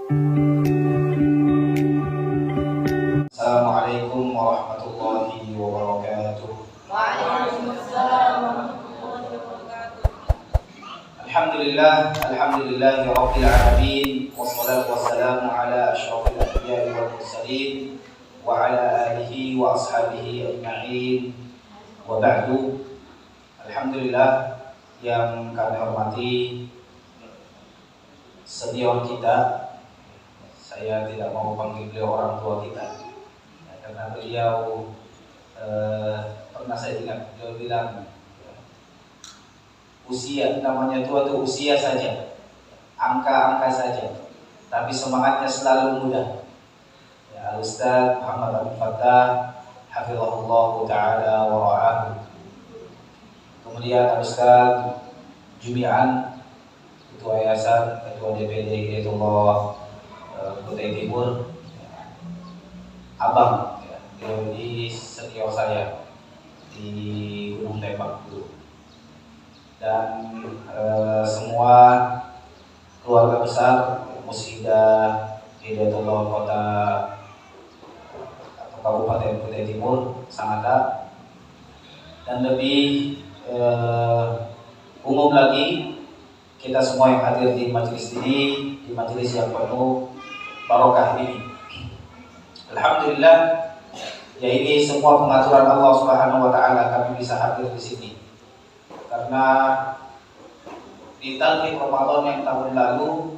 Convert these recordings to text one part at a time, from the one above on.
Assalamualaikum warahmatullahi wabarakatuh. Waalaikumsalam warahmatullahi wabarakatuh. Alhamdulillahi rabbil alamin, wassalatu wassalamu ala asyrafil anbiya'i wal mursalin wa ala alihi wa ashabihi ajma'in. Wa ba'du. Alhamdulillah yang kami hormati senior kita. Saya tidak mau panggil beliau orang tua kita, karena beliau pernah saya ingat beliau bilang usia, namanya tua itu usia saja, angka-angka saja, tapi semangatnya selalu muda. Ya, Al-Ustaz Muhammad Abdul Fattah hafizahullah ta'ala wa ra'ahu. Kemudian Al-Ustaz Jumi'an, Ketua Yayasan, Ketua DPD Hidayatullah Kutai Timur, Abang, ya, di senior saya di Gunung Tembak dulu, dan semua keluarga besar Musyidah Hidayatullah Kota atau Kabupaten Kutai Timur, Sangatta, dan lebih umum lagi kita semua yang hadir di majelis ini, di majelis yang penuh barokah ini. Alhamdulillah, ya ini semua pengaturan Allah Subhanahu wa taala kami bisa hadir di sini. Karena di talqin Ramadan yang tahun lalu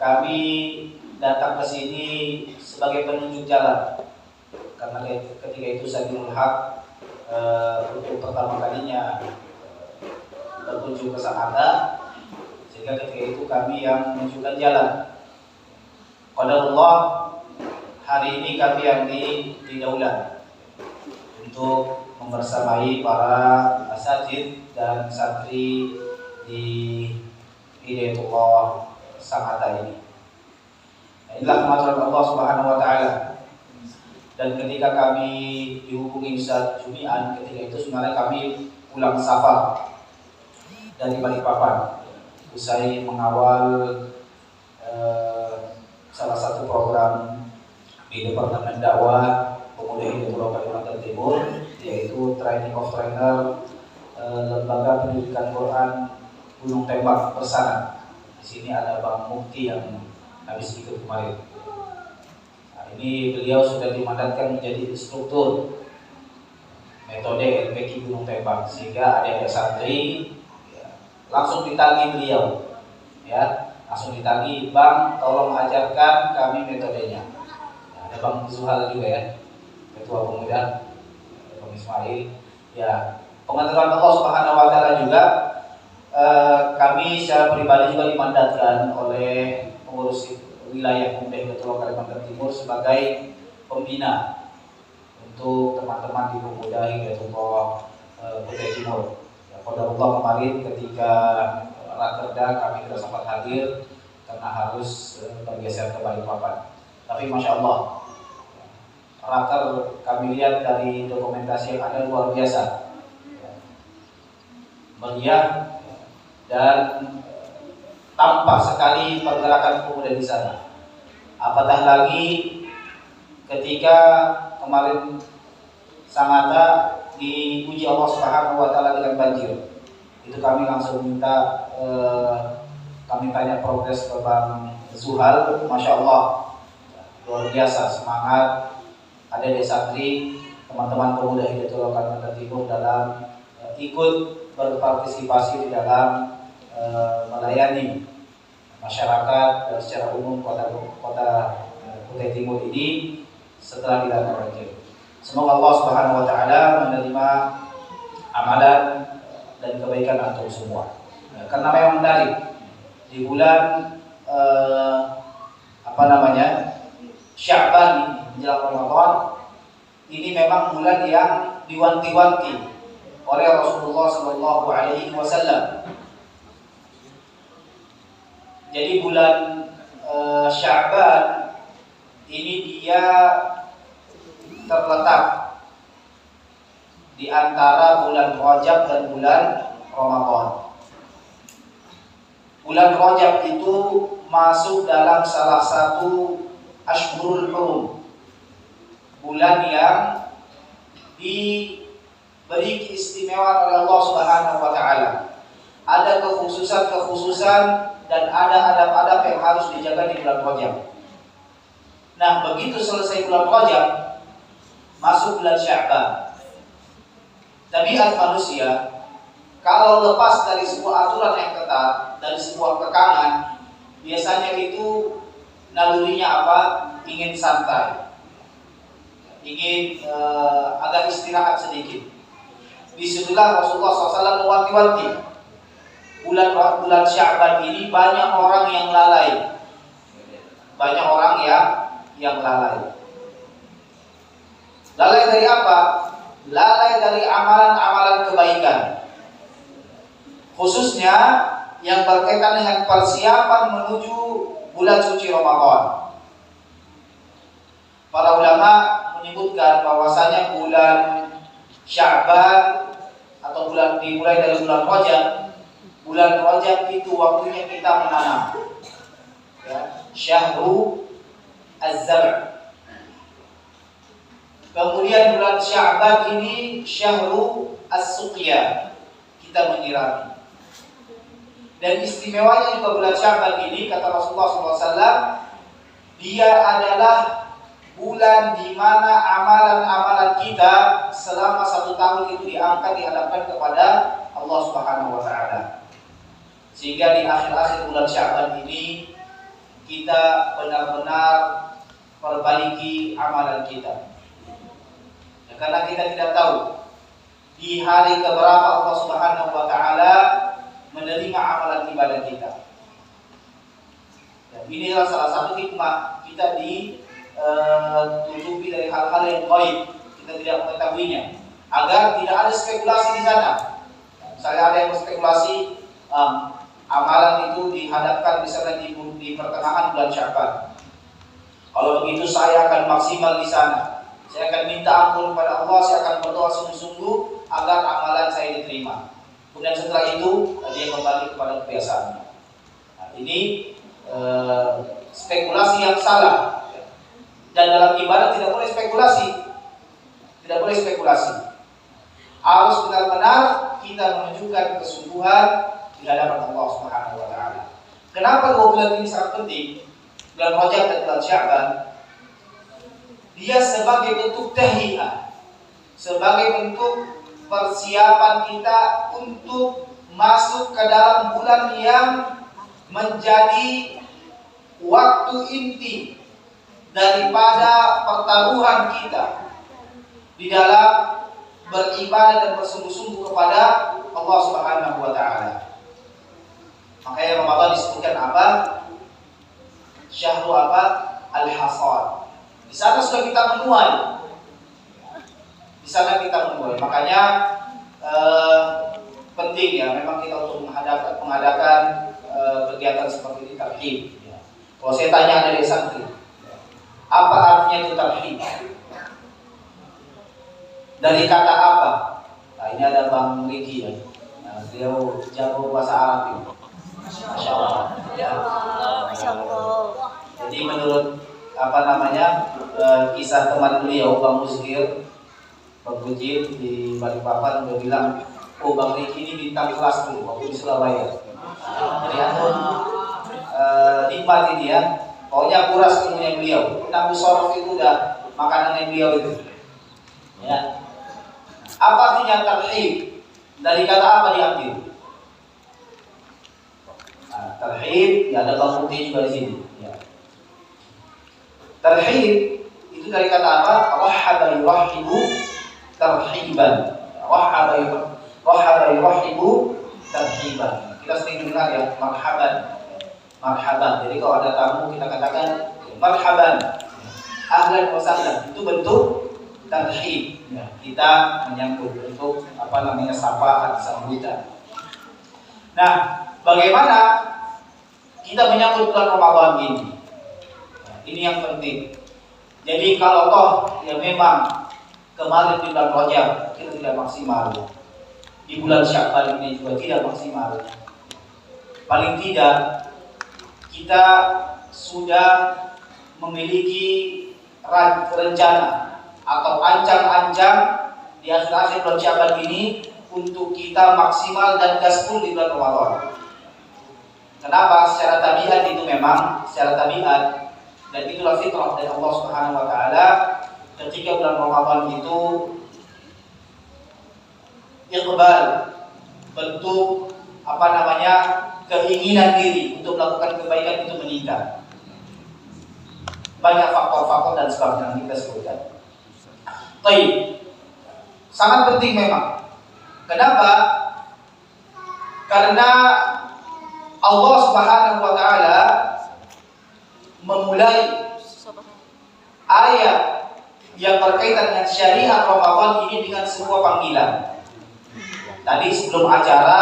kami datang ke sini sebagai penunjuk jalan. Karena ketika itu Sabilul Haq untuk pertama kalinya berkunjung ke Sangatta, sehingga ketika itu kami yang menunjukkan jalan. Qadarullah, hari ini kami yang didaulat untuk membersamai para asatidz dan santri di Hidayatullah Sangatta ini. Inilah pengaturan Allah Subhanahu wa taala. Dan ketika kami dihubungi Ustaz Jumi'an, ketika itu sebenarnya kami pulang safar dari Balikpapan, usai mengawal salah satu program di Departemen Dakwah Pemuda Hidayatullah Kalimantan Timur, yaitu Training of Trainer Lembaga Pendidikan Quran Gunung Tembak Persana. Di sini ada Bang Mukti yang habis ikut kemarin. Nah, ini beliau sudah dimandatkan menjadi instruktur metode LPQ Gunung Tembak, sehingga ada santri ya, langsung ditagih beliau, ya. Langsung ditagih, Bang, tolong ajarkan kami metodenya. Nah, ada Bang Zuhal juga ya, Ketua Pemuda, Bang Ismail. Ya, pengaturan Allah Subhanahu wa taala juga kami secara pribadi juga dimandatkan oleh pengurus wilayah Pemuda Hidayatullah Kalimantan Timur sebagai pembina untuk teman-teman di Pemuda Hidayatullah Kutai Timur. Ya, qadarullah kemarin ketika Rakerda kami tidak sempat hadir karena harus bergeser ke Balikpapan. Tapi Masya Allah, Raker kami lihat dari dokumentasi yang ada luar biasa, meriah dan tampak sekali pergerakan pemuda di sana. Apatah lagi ketika kemarin Sangatta diuji Allah Subhanahu wa taala dengan banjir. Itu kami langsung minta, kami tanya progres ke Bang Zuhal. Masya Allah, luar biasa semangat ada di santri teman-teman Pemuda Hidayatullah Kalimantan Timur dalam ikut berpartisipasi di dalam melayani masyarakat dan secara umum kota Kutai Timur ini setelah dilanda banjir. Semoga Allah Subhanahu wa taala menerima amalan dan kebaikan antum semua. Karena memang menarik di bulan Sya'ban menjelang Ramadan ini memang bulan yang diwanti-wanti oleh Rasulullah Sallallahu Alaihi Wasallam. Jadi bulan Sya'ban ini dia terletak di antara bulan Rajab dan bulan Ramadan. Bulan Rajab itu masuk dalam salah satu Ashhurul Hurum, bulan yang diberi keistimewaan oleh Allah Subhanahu wa taala. Ada kekhususan dan ada adab-adab yang harus dijaga di bulan Rajab. Nah, begitu selesai bulan Rajab, masuk bulan Sya'ban. Tabiat manusia, kalau lepas dari sebuah aturan yang ketat, dari sebuah kekangan, biasanya itu nalurinya apa? Ingin santai, ingin agak istirahat sedikit. Disitulah Rasulullah SAW mewanti-wanti, bulan Sya'ban ini banyak orang yang lalai, banyak orang yang lalai. Lalai dari apa? Lalai dari amalan-amalan kebaikan, khususnya yang berkaitan dengan persiapan menuju bulan suci Ramadan. Para ulama menyebutkan bahwasanya bulan Sya'ban atau dimulai dari bulan Rajab. Bulan Rajab itu waktunya kita menanam. Ya, Syahru Az-Zar'. Kemudian bulan Sya'ban ini Syahru As-Suqya, kita menyirami. Dan istimewanya juga bulan Sya'ban ini, kata Rasulullah SAW, dia adalah bulan di mana amalan-amalan kita selama 1 tahun itu diangkat, dihadapkan kepada Allah Subhanahu wa taala. Sehingga di akhir-akhir bulan Sya'ban ini kita benar-benar perbaiki amalan kita. Ya, karena kita tidak tahu di hari keberapa Allah Subhanahu wa taala menerima amalan ibadah kita. Dan inilah salah satu hikmah kita ditutupi dari hal-hal yang gaib, kita tidak mengetahuinya, agar tidak ada spekulasi di sana. Misalnya ada yang berspekulasi amalan itu dihadapkan misalnya di pertengahan bulan Sya'ban. Kalau begitu saya akan maksimal di sana. Saya akan minta ampun kepada Allah, saya akan berdoa sungguh-sungguh agar amalan saya diterima. Kemudian setelah itu dia kembali kepada kebiasaannya. Nah, ini spekulasi yang salah. Dan dalam ibadah tidak boleh spekulasi. Tidak boleh spekulasi. Harus benar-benar kita menunjukkan kesungguhan di hadapan Allah Subhanahu wa taala. Kenapa 2 bulan ini sangat penting? Bulan Rajab dan bulan Sya'ban. Dia sebagai bentuk tahiyah, sebagai bentuk persiapan kita untuk masuk ke dalam bulan yang menjadi waktu inti daripada pertaruhan kita di dalam beribadah dan bersungguh-sungguh kepada Allah Subhanahu wa taala. Makanya Ramadan disebutkan apa? Syahru apa? Al-Hasad. Di sana sudah kita menuai. Di sana kita menuai. Makanya penting ya, memang kita untuk mengadakan kegiatan seperti ini, tarhib. Ya. Kalau saya tanya dari santri, apa artinya itu tarhib? Dari kata apa? Nah, ini ada Bang Riki ya. Nah, beliau jago bahasa Arab itu. Masya Allah. Ya. Masya Allah. Jadi menurut kisah teman beliau Bang Musgir, Bang Bujir di Balikpapan, dia bilang, oh Bang Riki ini bintang kelas dulu waktu di Surabaya. Jadi antum nikmati dia. Pokoknya kuras ilmunya beliau. Nabi Sorof itu udah makanannya beliau itu. Ya. Apa artinya tarhib? Dari kata apa diambil? Nah, tarhib, ya ada Bang Putih juga di sini. Ya. Tarhib itu dari kata apa? Rahaba yurahibu tarhiban. Rahaba yurahibu tarhiban. Kita sering dengar ya, marhaban. Marhaban. Jadi kalau ada tamu kita katakan marhaban, ahlan wa sahlan. Itu bentuk tarhib. Ya, kita menyambut bentuk sapaan, sambutan. Nah, bagaimana kita menyambut bulan Ramadan ini? Nah, ini yang penting. Jadi kalau toh ya memang kemarin di bulan Rajab kita tidak maksimal, di bulan Sya'ban ini juga tidak maksimal. Paling tidak kita sudah memiliki rencana atau ancang-ancang di akhir-akhir bulan Sya'ban ini untuk kita maksimal dan gaspol di bulan Ramadan. Kenapa? Secara tabiat itu memang secara tabiat, dan itulah fitrah dari Allah Subhanahu wa taala, ketika bulan Ramadan itu iqbal, bentuk keinginan diri untuk melakukan kebaikan itu meningkat. Banyak faktor-faktor dan sebabnya yang kita sebutkan. Baik, sangat penting memang. Kenapa? Karena Allah Subhanahu wa taala memulai ayat yang berkaitan dengan syariat Ramadan ini dengan sebuah panggilan. Tadi sebelum acara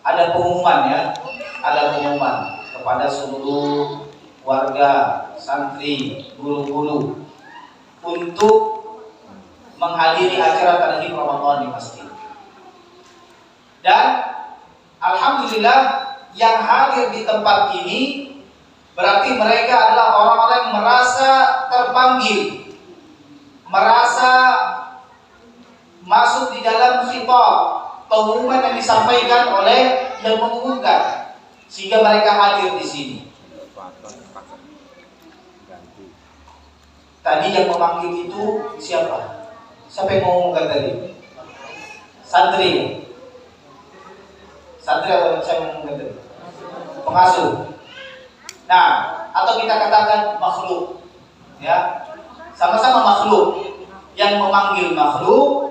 ada pengumuman ya, ada pengumuman kepada seluruh warga, santri, guru-guru untuk menghadiri acara Tarhib Ramadan di masjid. Dan alhamdulillah yang hadir di tempat ini berarti mereka adalah orang-orang yang merasa terpanggil, merasa masuk di dalam khitab, pengumuman yang disampaikan oleh yang mengumumkan, sehingga mereka hadir di sini. Tadi yang memanggil itu siapa? Siapa yang mengumumkan tadi? Santri. Santri atau siapa yang mengumumkan tadi? Pengasuh. Nah, atau kita katakan makhluk, ya, sama-sama makhluk. Yang memanggil makhluk,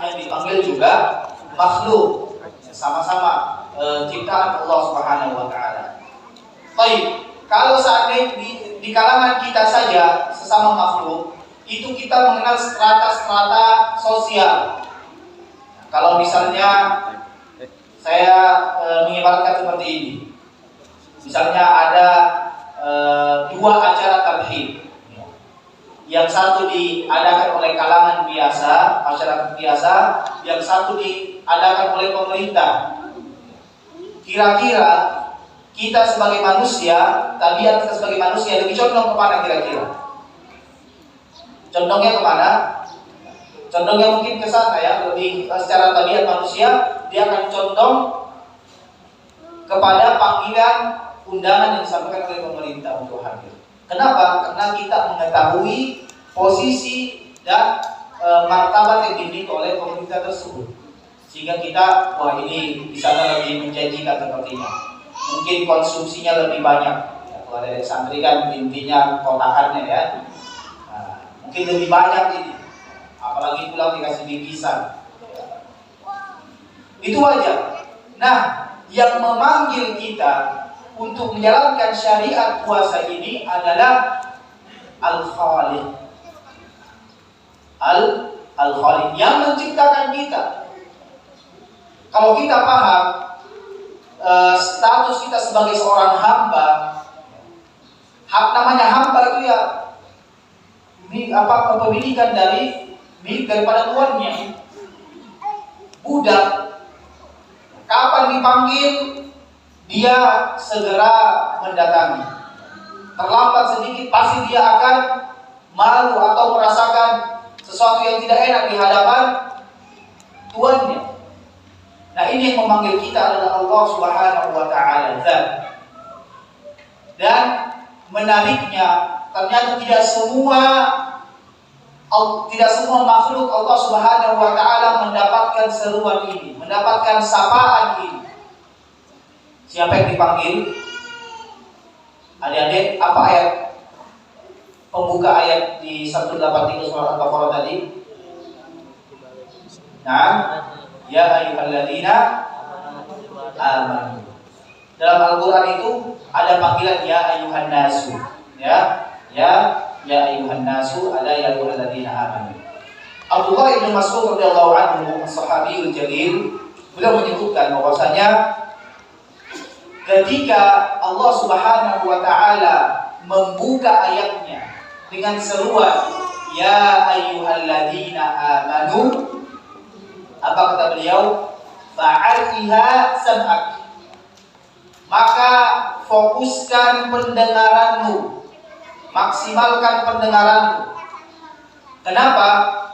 yang dipanggil juga makhluk, sama-sama ciptaan Allah Subhanahu wa taala. Baik, kalau seandainya di kalangan kita saja sesama makhluk, itu kita mengenal strata-strata sosial. Kalau misalnya saya mengibaratkan seperti ini. Misalnya ada dua acara tarhib. Yang satu diadakan oleh kalangan biasa, masyarakat biasa, yang satu diadakan oleh pemerintah. Kira-kira kita sebagai manusia, tabiat kita sebagai manusia lebih condong kemana kira-kira? Condongnya kemana? Condongnya mungkin ke sana ya, lebih secara tabiat manusia dia akan condong kepada panggilan undangan yang disampaikan oleh pemerintah untuk hadir. Kenapa? Karena kita mengetahui posisi dan martabat yang dimiliki oleh pemerintah tersebut, sehingga kita, wah ini di sana lebih menjanjikan sepertinya. Mungkin konsumsinya lebih banyak. Ya, kalau ada santri kan intinya kotakannya ya. Nah, mungkin lebih banyak ini. Apalagi pulang dikasih bingkisan. Itu wajar. Nah, yang memanggil kita untuk menjalankan syariat puasa ini adalah Al-Khaliq. Al-Khaliq yang menciptakan kita. Kalau kita paham status kita sebagai seorang hamba, namanya hamba itu ya kepemilikan daripada tuannya. Budak kapan dipanggil dia segera mendatangi. Terlambat sedikit pasti dia akan malu atau merasakan sesuatu yang tidak enak di hadapan tuannya. Nah, ini yang memanggil kita adalah Allah Subhanahu wa taala. Dan menariknya, ternyata tidak semua makhluk Allah Subhanahu wa taala mendapatkan seruan ini, mendapatkan sapaan ini. Siapa yang dipanggil? Adik-adik, apa ayat pembuka ayat di 183 surah Al-Baqarah tadi? Nah, ya ayyuhalladzina amanu. Dalam Al-Qur'an itu ada panggilan ya ayyuhan nasu. Ya ayyuhan nasu, ada ya ayyuhalladzina amanu. Abdullah bin Mas'ud radhiyallahu anhu, sahabiyul jalil, beliau menyebutkan bahwasanya ketika Allah Subhanahu wa taala membuka ayatnya dengan seruan ya ayyuhalladzina amanu, apa kata beliau? Fa'alha sam'ak, maka fokuskan pendengaranmu, maksimalkan pendengaranmu. Kenapa?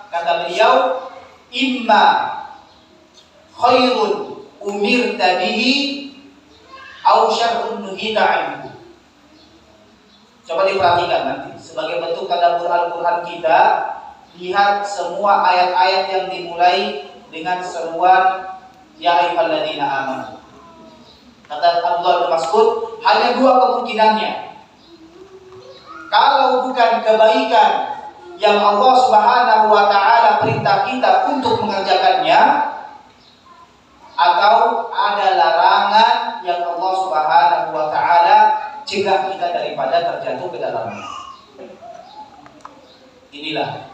Kata beliau, imma khairun umirta bihi au syarrun nuhita anhu. Coba diperhatikan nanti sebagai bentuk tadabbur Al-Qur'an kita, lihat semua ayat-ayat yang dimulai dengan seruan ya ayyuhalladzina amanu. Kata Abdullah bin Mas'ud, hanya dua kemungkinannya. Kalau bukan kebaikan yang Allah Subhanahu wa taala perintah kita untuk mengerjakannya, atau ada larangan yang Allah Subhanahu wa taala cegah kita daripada terjatuh ke dalamnya. Inilah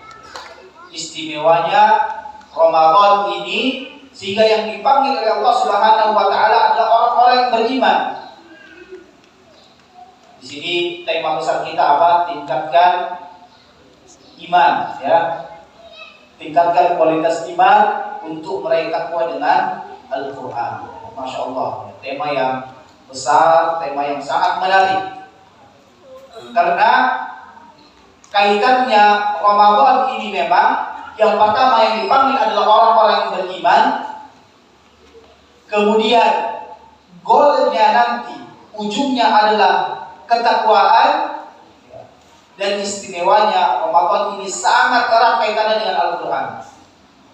istimewanya Ramadan ini, sehingga yang dipanggil oleh Allah Subhanahu wa taala adalah orang-orang yang beriman. Di sini tema besar kita apa? Tingkatkan iman, ya. Tingkatkan kualitas iman untuk meraih takwa dengan Al-Qur'an. Masya Allah, tema yang besar, tema yang sangat menarik. Karena kaitannya Ramadan ini memang yang pertama yang dipanggil adalah orang-orang yang beriman. Kemudian goalnya nanti, ujungnya adalah ketakwaan. Dan istimewanya Ramadan ini sangat erat kaitannya dengan Al-Quran.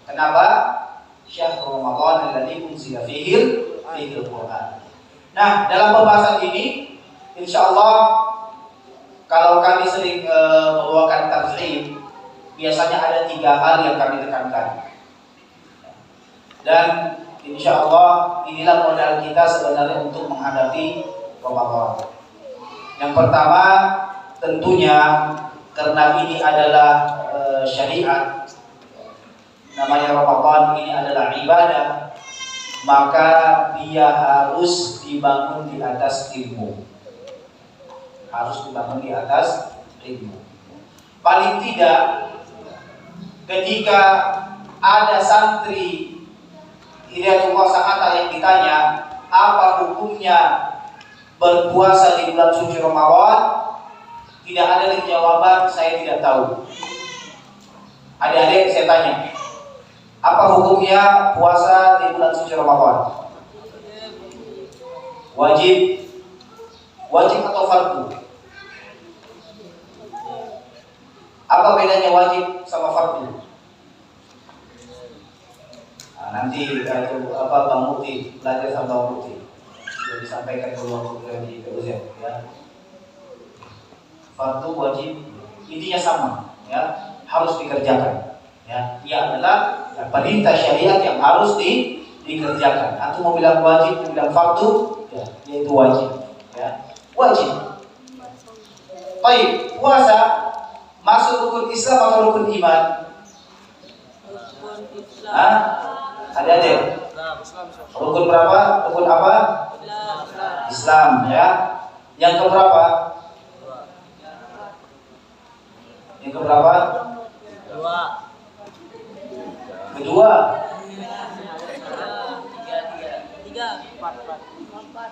Kenapa? Syahrul Ramadan alladzi unzila fihi al-Quran. Nah, dalam pembahasan ini, insya Allah kalau kami sering membawakan tafsir, biasanya ada 3 hal yang kami tekankan. Dan insya Allah inilah modal kita sebenarnya untuk menghadapi Ramadan. Yang pertama, tentunya karena ini adalah syariat, namanya Ramadan ini adalah ibadah, maka dia harus dibangun di atas ilmu. Harus dibangun di atas ilmu. Paling tidak ketika ada santri Hidayatullah Sakata yang ditanya apa hukumnya berpuasa di bulan suci Ramadan, tidak ada lagi jawaban saya tidak tahu. Adik-adik saya tanya, apa hukumnya puasa di bulan suci Ramadan? Wajib? Wajib atau fardu? Apa bedanya wajib sama fardu? Nah, nanti itu apa Bang Mukti belajar sama Bang Mukti sudah disampaikan ke ruang program di dosen, ya. Fardu wajib intinya sama, ya, harus dikerjakan, ya. Ia adalah perintah syariat yang harus dikerjakan. Atau mau bilang wajib, mau bilang fardu, ya, yaitu wajib, ya, wajib. Baik, puasa masuk rukun Islam atau rukun iman? Hah? Ada? Rukun berapa? Rukun apa? Islam, ya. Yang keberapa? Yang keberapa? Kedua.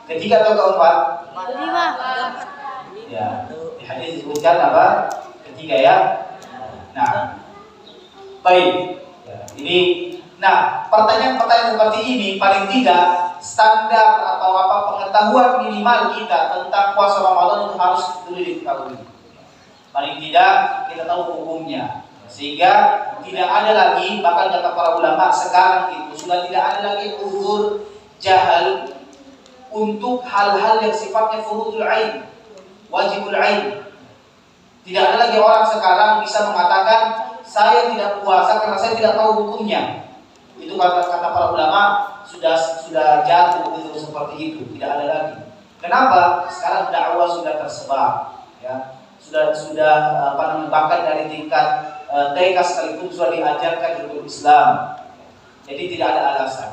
Ketiga atau keempat? Kelima. Ya, di hadis disebutkan apa? Ketiga, ya. Nah, baik. Ya, ini. Nah, pertanyaan-pertanyaan seperti ini paling tidak standar atau apa pengetahuan minimal kita tentang puasa Ramadan itu harus dulu diketahui. Paling tidak kita tahu hukumnya, sehingga tidak ada lagi, bahkan kata para ulama sekarang itu sudah tidak ada lagi uzur jahal untuk hal-hal yang sifatnya furudul ain, wajibul ain. Tidak ada lagi orang sekarang bisa mengatakan saya tidak puasa karena saya tidak tahu hukumnya. Itu kata para ulama sudah jatuh begitu seperti itu, tidak ada lagi. Kenapa? Sekarang dakwah sudah tersebar, ya. Sudah apa namanya, bahkan dari tingkat TK sekalipun sudah diajarkan hukum Islam. Jadi tidak ada alasan.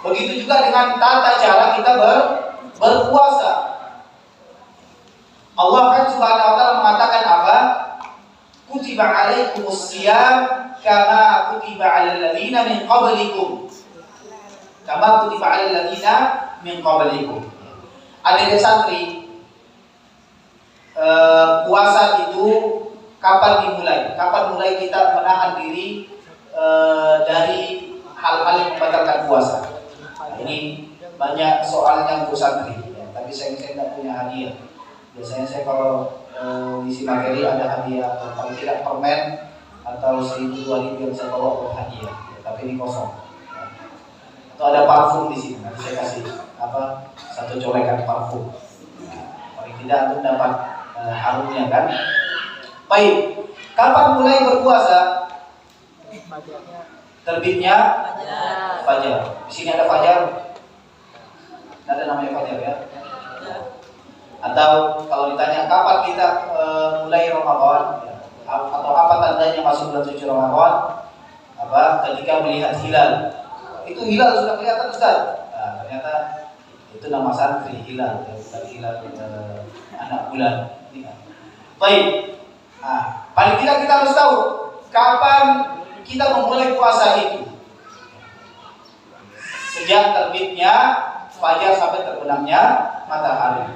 Begitu juga dengan tata cara kita berpuasa. Allah kan Subhanahu wa taala mengatakan apa? Kutiba alaikumus shiyam kama kutiba 'alal ladzina min qablikum. Kama kutiba 'alal ladzina min qablikum. adik santri, puasa itu kapan dimulai? Kapan mulai kita menahan diri dari hal-hal yang membatalkan puasa? Nah, ini banyak soalnya untuk santri, ya. Tapi saya tidak punya hadiah. Biasanya saya kalau isi materi ada hadiah, atau kalau tidak permen atau 1.000-2.000 yang saya bawa buat hadiah, ya. Tapi ini kosong. Ya. Atau ada parfum di sini, nanti saya kasih satu colekan parfum. Nah, paling tidak untuk dapat harumnya kan. Baik, kapan mulai berpuasa? Terbitnya fajar. Di sini ada fajar. Tidak ada namanya fajar ya. Atau kalau ditanya kapan kita mulai Ramadan, ya, atau apa tandanya masuk bulan suci Ramadan? Ketika melihat hilal. Itu hilal sudah kelihatan Ustaz. Nah, ternyata itu nama santri hilal, ya, bukan hilal anak bulan. Baik. Nah, paling tidak kita harus tahu kapan kita memulai puasa itu. Sejak terbitnya fajar sampai terbenamnya matahari.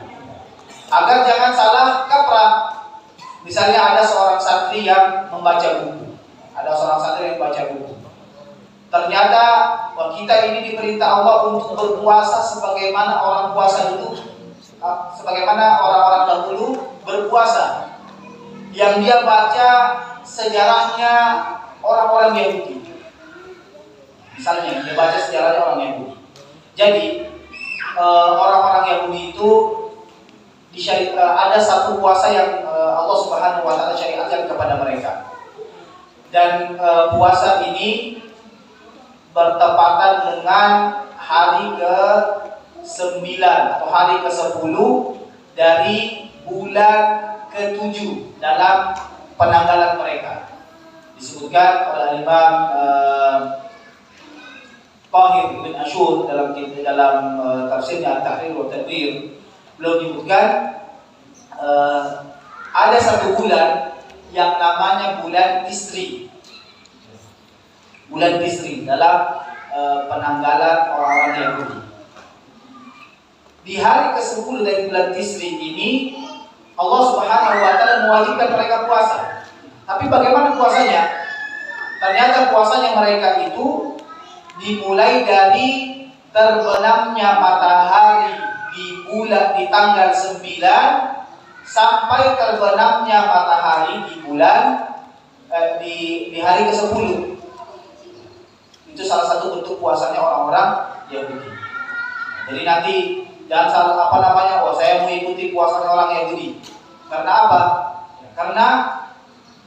Agar jangan salah kaprah. Misalnya ada seorang santri yang membaca buku. Ada seorang santri yang membaca buku. Ternyata kita ini diperintah Allah untuk berpuasa sebagaimana orang puasa dulu, sebagaimana orang-orang dahulu berpuasa. Yang dia baca sejarahnya orang-orang Yahudi. Misalnya dia baca sejarahnya orang Yahudi. Jadi orang-orang Yahudi itu ada satu puasa yang Allah Subhanahu wa taala syariatkan kepada mereka. Dan puasa ini bertepatan dengan hari ke-9 atau hari ke-10 dari bulan ke-7 dalam penanggalan mereka. Disebutkan oleh Imam Tahir bin Ashur dalam tafsirnya At-Tahrir wa Tadbir. Beliau menyebutkan ada satu bulan yang namanya bulan Tisri. Bulan Tisri dalam penanggalan orang-orang Yahudi. Di hari ke-10 dari bulan Tisri ini Allah Subhanahu wa taala mewajibkan mereka puasa. Tapi bagaimana puasanya? Ternyata puasanya mereka itu dimulai dari terbenamnya matahari di tanggal 9 sampai terbenamnya matahari di bulan di hari ke-10. Itu salah satu bentuk puasanya orang-orang Yahudi. Jadi nanti jangan salah saya mengikuti puasanya orang Yahudi. Karena apa? Karena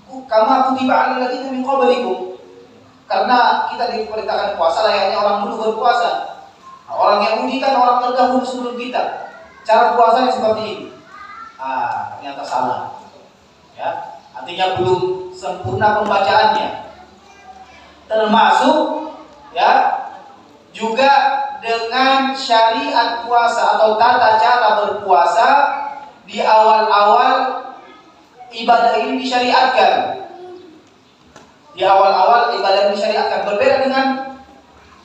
kama kutiba 'alal ladzina min qablikum. Karena kita diperintahkan puasa layaknya orang dulu berpuasa. Nah, orang Yahudi kan orang terdahulu sebelum kita. Cara puasanya seperti ini. Ternyata salah. Ya, artinya belum sempurna pembacaannya. Termasuk ya juga dengan syariat puasa atau tata cara berpuasa di awal-awal ibadah ini disyariatkan. Di awal-awal ibadah disyariatkan berbeda dengan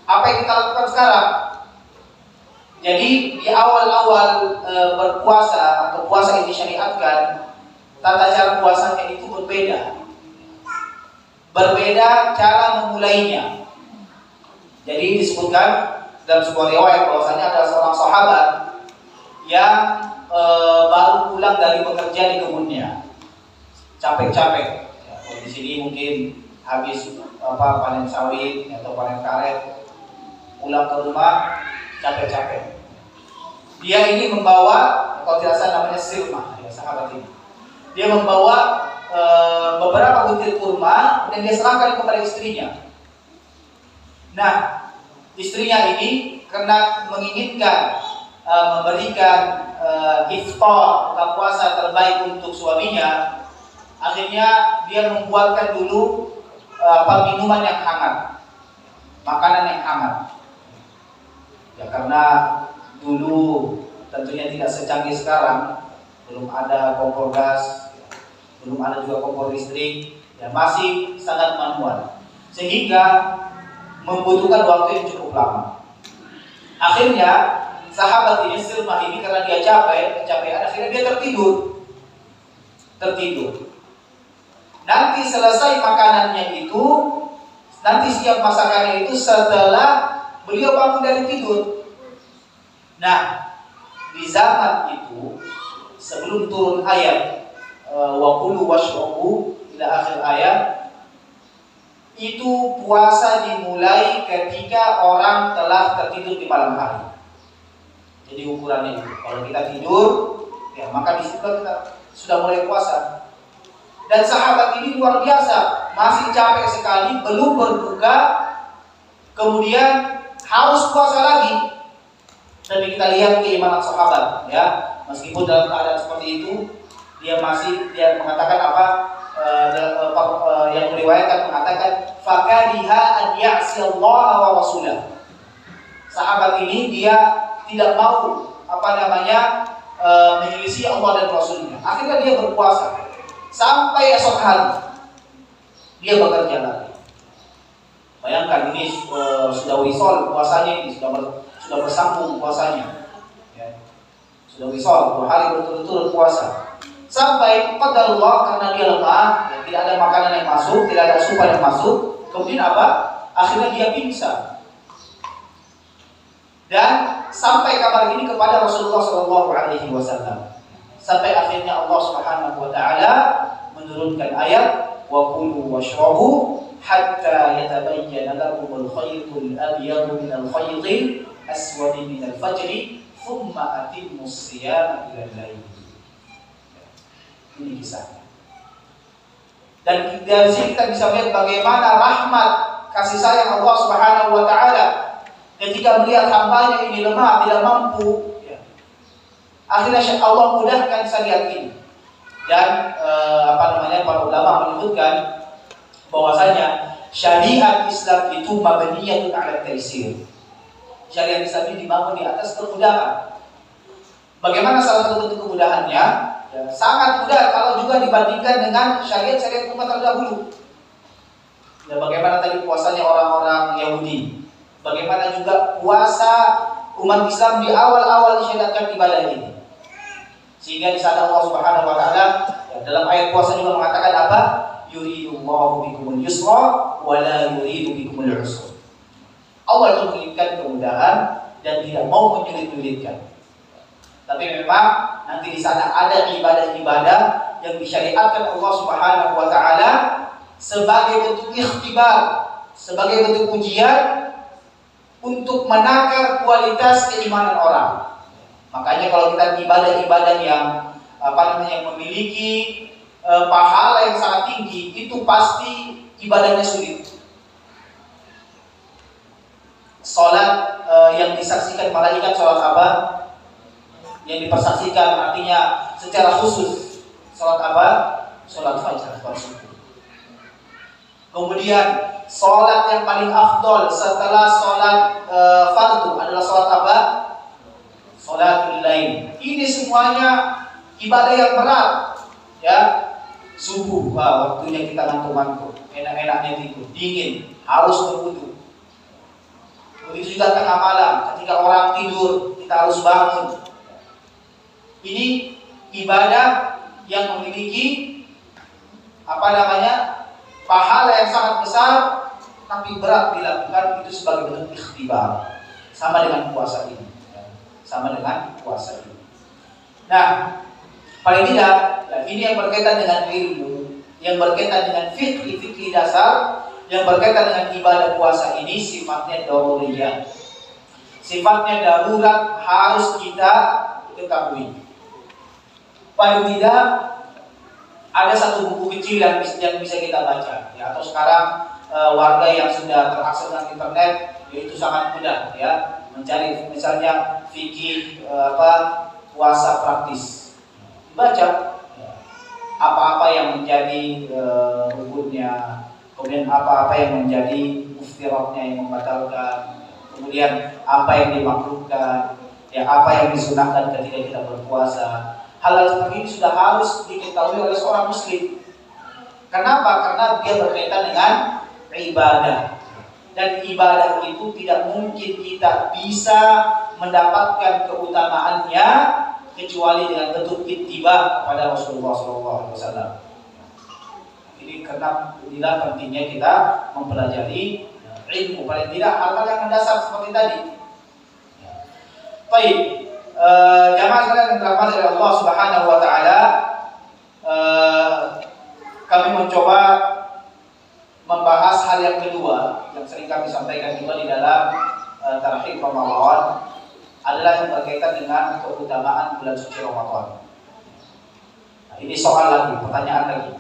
apa yang kita lakukan sekarang. Jadi di awal-awal berpuasa atau puasa yang disyariatkan, tata cara puasanya itu berbeda. Berbeda cara memulainya. Jadi disebutkan dalam sebuah riwayat bahwasanya ada seorang sahabat yang baru pulang dari bekerja di kebunnya, capek-capek. Ya, di sini mungkin habis panen sawit atau panen karet, pulang ke rumah capek-capek. Dia ini membawa, kalau tidak salah namanya Silma, ya, sahabat ini. Dia membawa beberapa butir kurma dan dia serahkan kepada istrinya. Nah, istrinya ini karena menginginkan memberikan iftar buka puasa terbaik untuk suaminya, akhirnya dia membuatkan dulu minuman yang hangat, makanan yang hangat. Ya karena dulu tentunya tidak secanggih sekarang, belum ada kompor gas, belum ada juga kompor listrik, dan masih sangat manual, sehingga membutuhkan waktu yang cukup lama. Akhirnya sahabat ini Silmah ini karena dia kecapean, akhirnya dia tertidur. Nanti selesai makanannya itu, nanti siap masakannya itu setelah beliau bangun dari tidur. Nah, di zaman itu sebelum turun ayat wa kulu washrabu ila akhir ayat, itu puasa dimulai ketika orang telah tertidur di malam hari. Jadi ukurannya itu, kalau kita tidur, ya maka di situ kita sudah mulai puasa. Dan sahabat ini luar biasa, masih capek sekali, belum berbuka, kemudian harus puasa lagi. Tapi kita lihat keimanan sahabat, ya, meskipun dalam keadaan seperti itu, dia mengatakan yang meriwayatkan mengatakan fakadiha an ya'siyallaha wa rasulah. Sahabat ini dia tidak mau menyelisih Allah dan Rasulnya. Akhirnya dia berpuasa sampai esok hari. Dia bekerja lagi. Bayangkan ini sudah wisol puasanya, ini sudah bersambung puasanya. Ya. Sudah wisol 2 hari berturut-turut puasa. Sampai qadarullah karena dia lemah, ya, tidak ada makanan yang masuk, tidak ada asupan yang masuk. Kemudian akhirnya dia pingsan. Dan sampai kabar ini kepada Rasulullah SAW. Sampai akhirnya Allah Subhanahu wa taala menurunkan ayat wa kulu washrabu hatta yatabayyana lakumul khaytul abyadu minal khaytil aswadi minal fajri thumma atimmus siyama ilal lail. Ini kisahnya. Dan dari sini kita bisa melihat bagaimana rahmat kasih sayang Allah Subhanahu wa taala ketika melihat hambanya ini lemah, tidak mampu, ya. Akhirnya Allah mudahkan syariat ini. Dan para ulama menyebutkan bahwasanya syariat Islam itu mabniyatun 'ala taysir. Syariat Islam ini dibangun di atas kemudahan. Bagaimana salah satu bentuk kemudahannya? Ya, sangat mudah kalau juga dibandingkan dengan syariat-syariat umat terdahulu. Ya, bagaimana tadi puasanya orang-orang Yahudi? Bagaimana juga puasa umat Islam di awal-awal disyariatkan ibadah ini. Sehingga di sana Allah Subhanahu wa taala ya, dalam ayat puasa juga mengatakan apa? Yuridullahu bikumul yusra wa la yuridu bikumul usra. Allah itu menginginkan kemudahan dan tidak mau menyulit-nyulitkan. Tapi memang nanti di sana ada ibadah-ibadah yang disyariatkan Allah Subhanahu wa taala sebagai bentuk ikhtibar, sebagai bentuk ujian untuk menakar kualitas keimanan orang. Makanya kalau kita ibadah-ibadah yang memiliki pahala yang sangat tinggi, itu pasti ibadahnya sulit. Salat yang disaksikan malaikat, salat apa? Yang dipersaksikan artinya secara khusus salat apa? Salat fajar, salat subuh. Kemudian salat yang paling afdol setelah salat fardu adalah salat apa? Salatul lail. Ini semuanya ibadah yang berat, ya. Subuh, waktunya kita ngantuk-ngantuk, enak-enaknya tidur, dingin, harus berwudu. Begitu juga tengah malam, ketika orang tidur, kita harus bangun. Ini ibadah yang memiliki pahala yang sangat besar, tapi berat dilakukan, itu sebagai bentuk ikhtibar. Sama dengan puasa ini. Nah, paling tidak, ini yang berkaitan dengan ilmu, yang berkaitan dengan fikih dasar, yang berkaitan dengan ibadah puasa ini sifatnya daruriyah. Sifatnya darurat, harus kita ketahui. Paling tidak ada satu buku kecil yang bisa kita baca, ya, atau sekarang warga yang sudah terakses dengan internet, yaitu sangat mudah, ya, mencari misalnya fikih puasa praktis, baca apa-apa yang menjadi rukunnya, kemudian apa-apa yang menjadi muftiratnya yang membatalkan, kemudian apa yang dimakruhkan, ya, apa yang disunahkan ketika kita berpuasa. Hal seperti ini sudah harus diketahui oleh seorang muslim. Kenapa? Karena dia berkaitan dengan ibadah. dan ibadah itu tidak mungkin kita bisa mendapatkan keutamaannya kecuali dengan bentuk ittiba kepada Rasulullah SAW. Ini karena inilah pentingnya kita mempelajari ilmu, paling tidak hal-hal yang mendasar seperti tadi. Baik, jamaah sekalian yang dirahmati oleh Allah Subhanahu wa taala, kami mencoba membahas hal yang kedua yang sering kami sampaikan juga di dalam tarikh Ramadan, adalah yang berkaitan dengan keutamaan bulan suci Ramadan. Nah, ini soal lagi, pertanyaan lagi.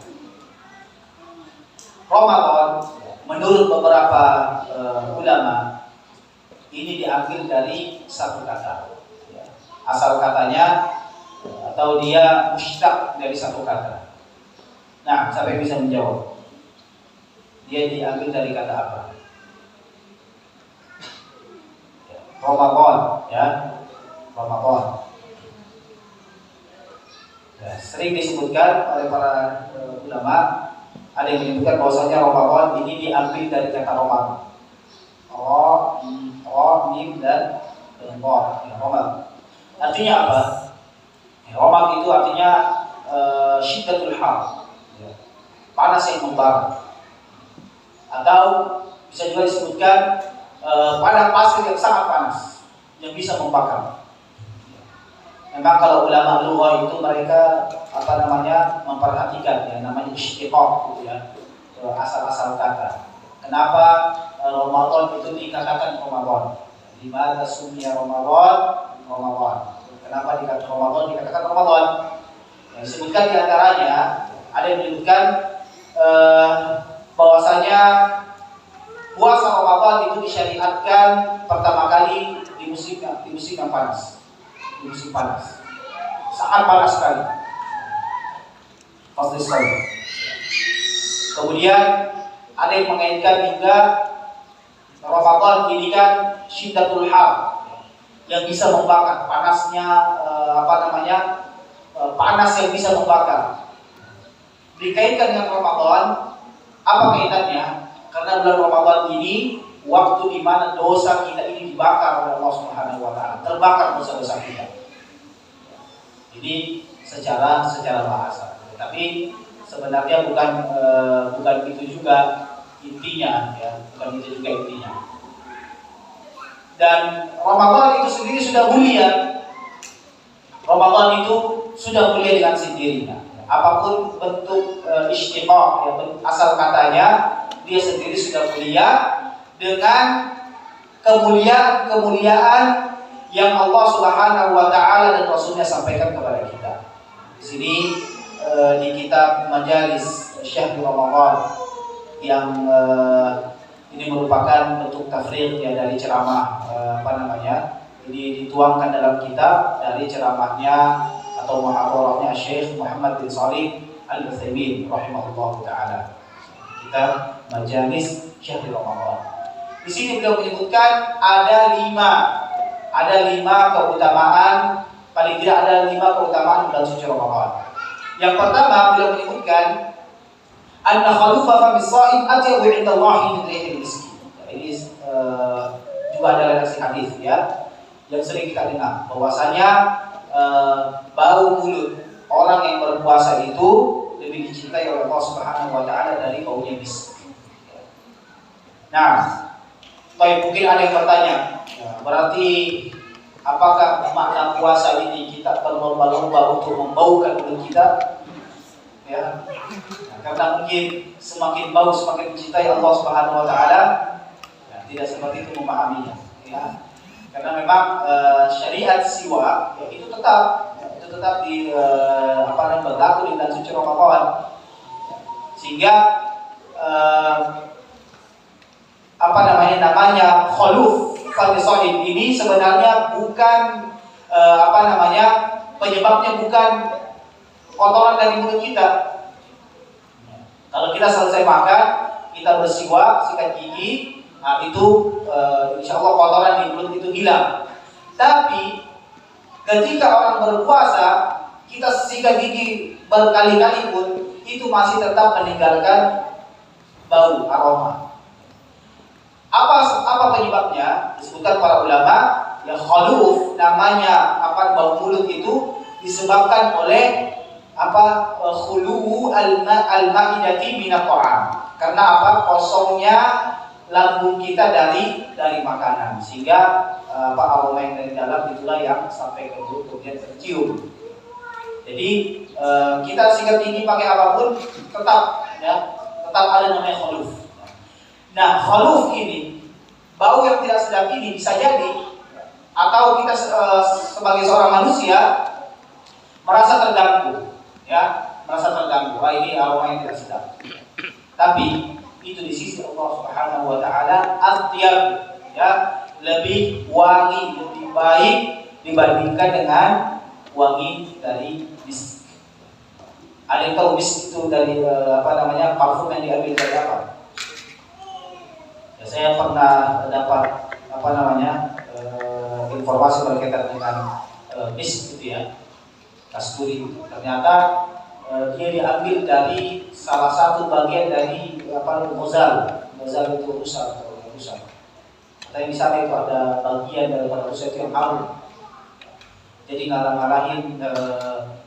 Ramadan menurut beberapa ulama ini diambil dari satu kata, asal katanya atau dia mushtaq dari satu kata. Nah, siapa yang bisa menjawab? Dia diambil dari kata apa? Ramadan, ya, Ramadan. Ya, sering disebutkan oleh para ulama. Ada yang menyebutkan bahwasanya Ramadan ini diambil dari kata Ramadan. Mim dan Ra. Ramadan. Artinya apa? Ramadan itu artinya syiddatul har, panas yang membara. Atau bisa juga disebutkan padang pasir yang sangat panas yang bisa membakar. Memang kalau ulama lughah itu mereka memperhatikan yang namanya istiqaq gitu ya, asal-asal kata. Kenapa Ramadan itu dikatakan Ramadan? Dimana sumia Ramadan? Kenapa dikatakan Ramadan? Dikatakan Ramadan. Yang disebutkan diantaranya ada yang menyebutkan bahwasanya puasa Ramadan itu disyariatkan pertama kali di musim yang panas. Di musim panas, sangat panas sekali, pasti sekali. Kemudian ada yang mengaitkan juga Ramadan ini kan syiddatul har, yang bisa membakar, panasnya panas yang bisa membakar. Dikaitkan dengan Ramadan, apa kaitannya? Karena bulan Ramadan ini waktu di mana dosa kita ini dibakar oleh Allah Subhanahu wa taala, terbakar dosa-dosa kita. Ini secara bahasa. Tapi sebenarnya bukan itu juga intinya, ya, bukan itu juga intinya. Dan Ramadan itu sendiri sudah mulia. Ramadan itu sudah mulia dengan sendirinya. Apapun bentuk istiqaq, ya, asal katanya, dia sendiri sudah mulia dengan kemuliaan yang Allah Subhanahu wa taala dan Rasulnya sampaikan kepada kita. Di sini di kitab Majalis Syahrul Ramadan yang ini merupakan bentuk tafriq ya dari ceramah ini dituangkan dalam kitab dari ceramahnya atau muhadarahnya Syekh Muhammad bin Shalih Al-Utsaimin rahimahullahu taala. Kitab Majalis Syahrul Ramadan. Di sini beliau menyebutkan ada lima keutamaan, paling tidak ada 5 keutamaan bulan suci Ramadan. Yang pertama beliau menyebutkan anna khalufa famis shaim atyabu 'inda Allah min rihil miski. Ini juga ada redaksi hadis ya yang sering kita dengar bahwasanya bau mulut orang yang berpuasa itu lebih dicintai oleh Allah Subhanahu wa taala dari baunya misk. Nah, mungkin ada yang bertanya, berarti apakah makna puasa ini kita berlomba-lomba untuk membaukan mulut kita? Ya, karena mungkin semakin bau semakin mencintai Allah Subhanahu Wa Taala. Ya, tidak seperti itu memahaminya. Ya, karena memang syariat siwak ya, itu tetap berlaku di bulan suci Ramadan. Sehingga namanya khuluf fadhisain ini sebenarnya bukan penyebabnya bukan kotoran dari mulut kita. Kalau kita selesai makan, kita bersiwak, sikat gigi, nah itu insya Allah kotoran di mulut itu hilang. Tapi ketika orang berpuasa, kita sikat gigi berkali-kali pun itu masih tetap meninggalkan bau aroma. Apa penyebabnya? Disebutkan para ulama, ya khuluf namanya bau mulut itu disebabkan oleh khuluwu al-ma'idati minat ta'am. Karena kosongnya lambung kita dari makanan, sehingga aroma yang dari dalam itulah yang sampai ke mulut kemudian tercium. Jadi kita sikat gigi pakai apapun tetap ada namanya khuluf. Nah, khuluf ini, bau yang tidak sedap ini bisa jadi, atau kita sebagai seorang manusia merasa terganggu, ini aroma yang tidak sedap. Tapi itu di sisi Allah Subhanahu wa taala atyab, lebih wangi, lebih baik dibandingkan dengan wangi dari misk. Ada yang tahu misk itu dari parfum yang diambil dari apa? Ya, saya pernah dapat informasi berkaitan dengan misk itu ya, kasturi. Ternyata dia diambil dari salah satu bagian dari mozal itu rusa. Tapi di sana itu ada bagian daripada rusa itu yang harum. Jadi ngalah-ngalahin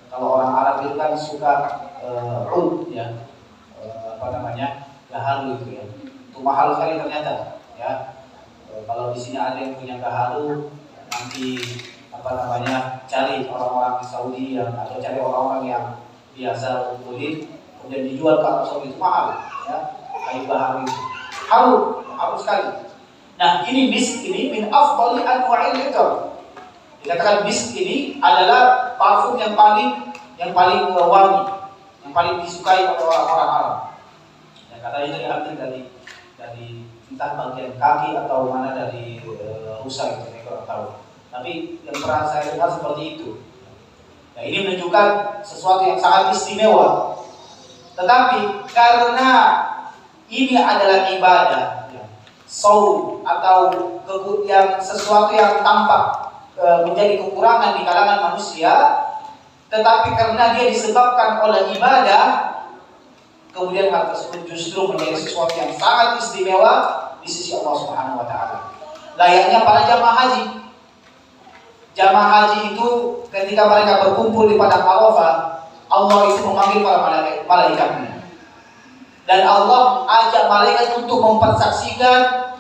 kalau orang Arab itu kan suka ud ya, gaharu itu ya. Itu mahal sekali ternyata ya. Kalau di sini ada yang punya gaharu, nanti cari orang-orang di Saudi atau cari orang-orang yang biasa kulit kemudian dijual ke Arab Saudi, itu mahal ya. Kayu gaharu itu harum sekali. Nah, ini misk ini min afdali anwa'il itar. Dikatakan misk ini adalah parfum yang paling wangi, yang paling disukai oleh orang Arab. Ya, katanya itu diambil dari entah bagian kaki atau mana dari rusa gitu, saya kurang tahu. Tapi yang pernah saya dengar seperti itu. Nah, ini menunjukkan sesuatu yang sangat istimewa. Tetapi karena ini adalah ibadah, saum atau yang sesuatu yang tampak menjadi kekurangan di kalangan manusia, tetapi karena dia disebabkan oleh ibadah, kemudian hal tersebut justru menjadi sesuatu yang sangat istimewa di sisi Allah Subhanahu wa taala. Layaknya para jamaah haji. Jamaah haji itu ketika mereka berkumpul di padang Arafah, Allah itu memanggil para malaikatnya. Dan Allah ajak malaikat untuk mempersaksikan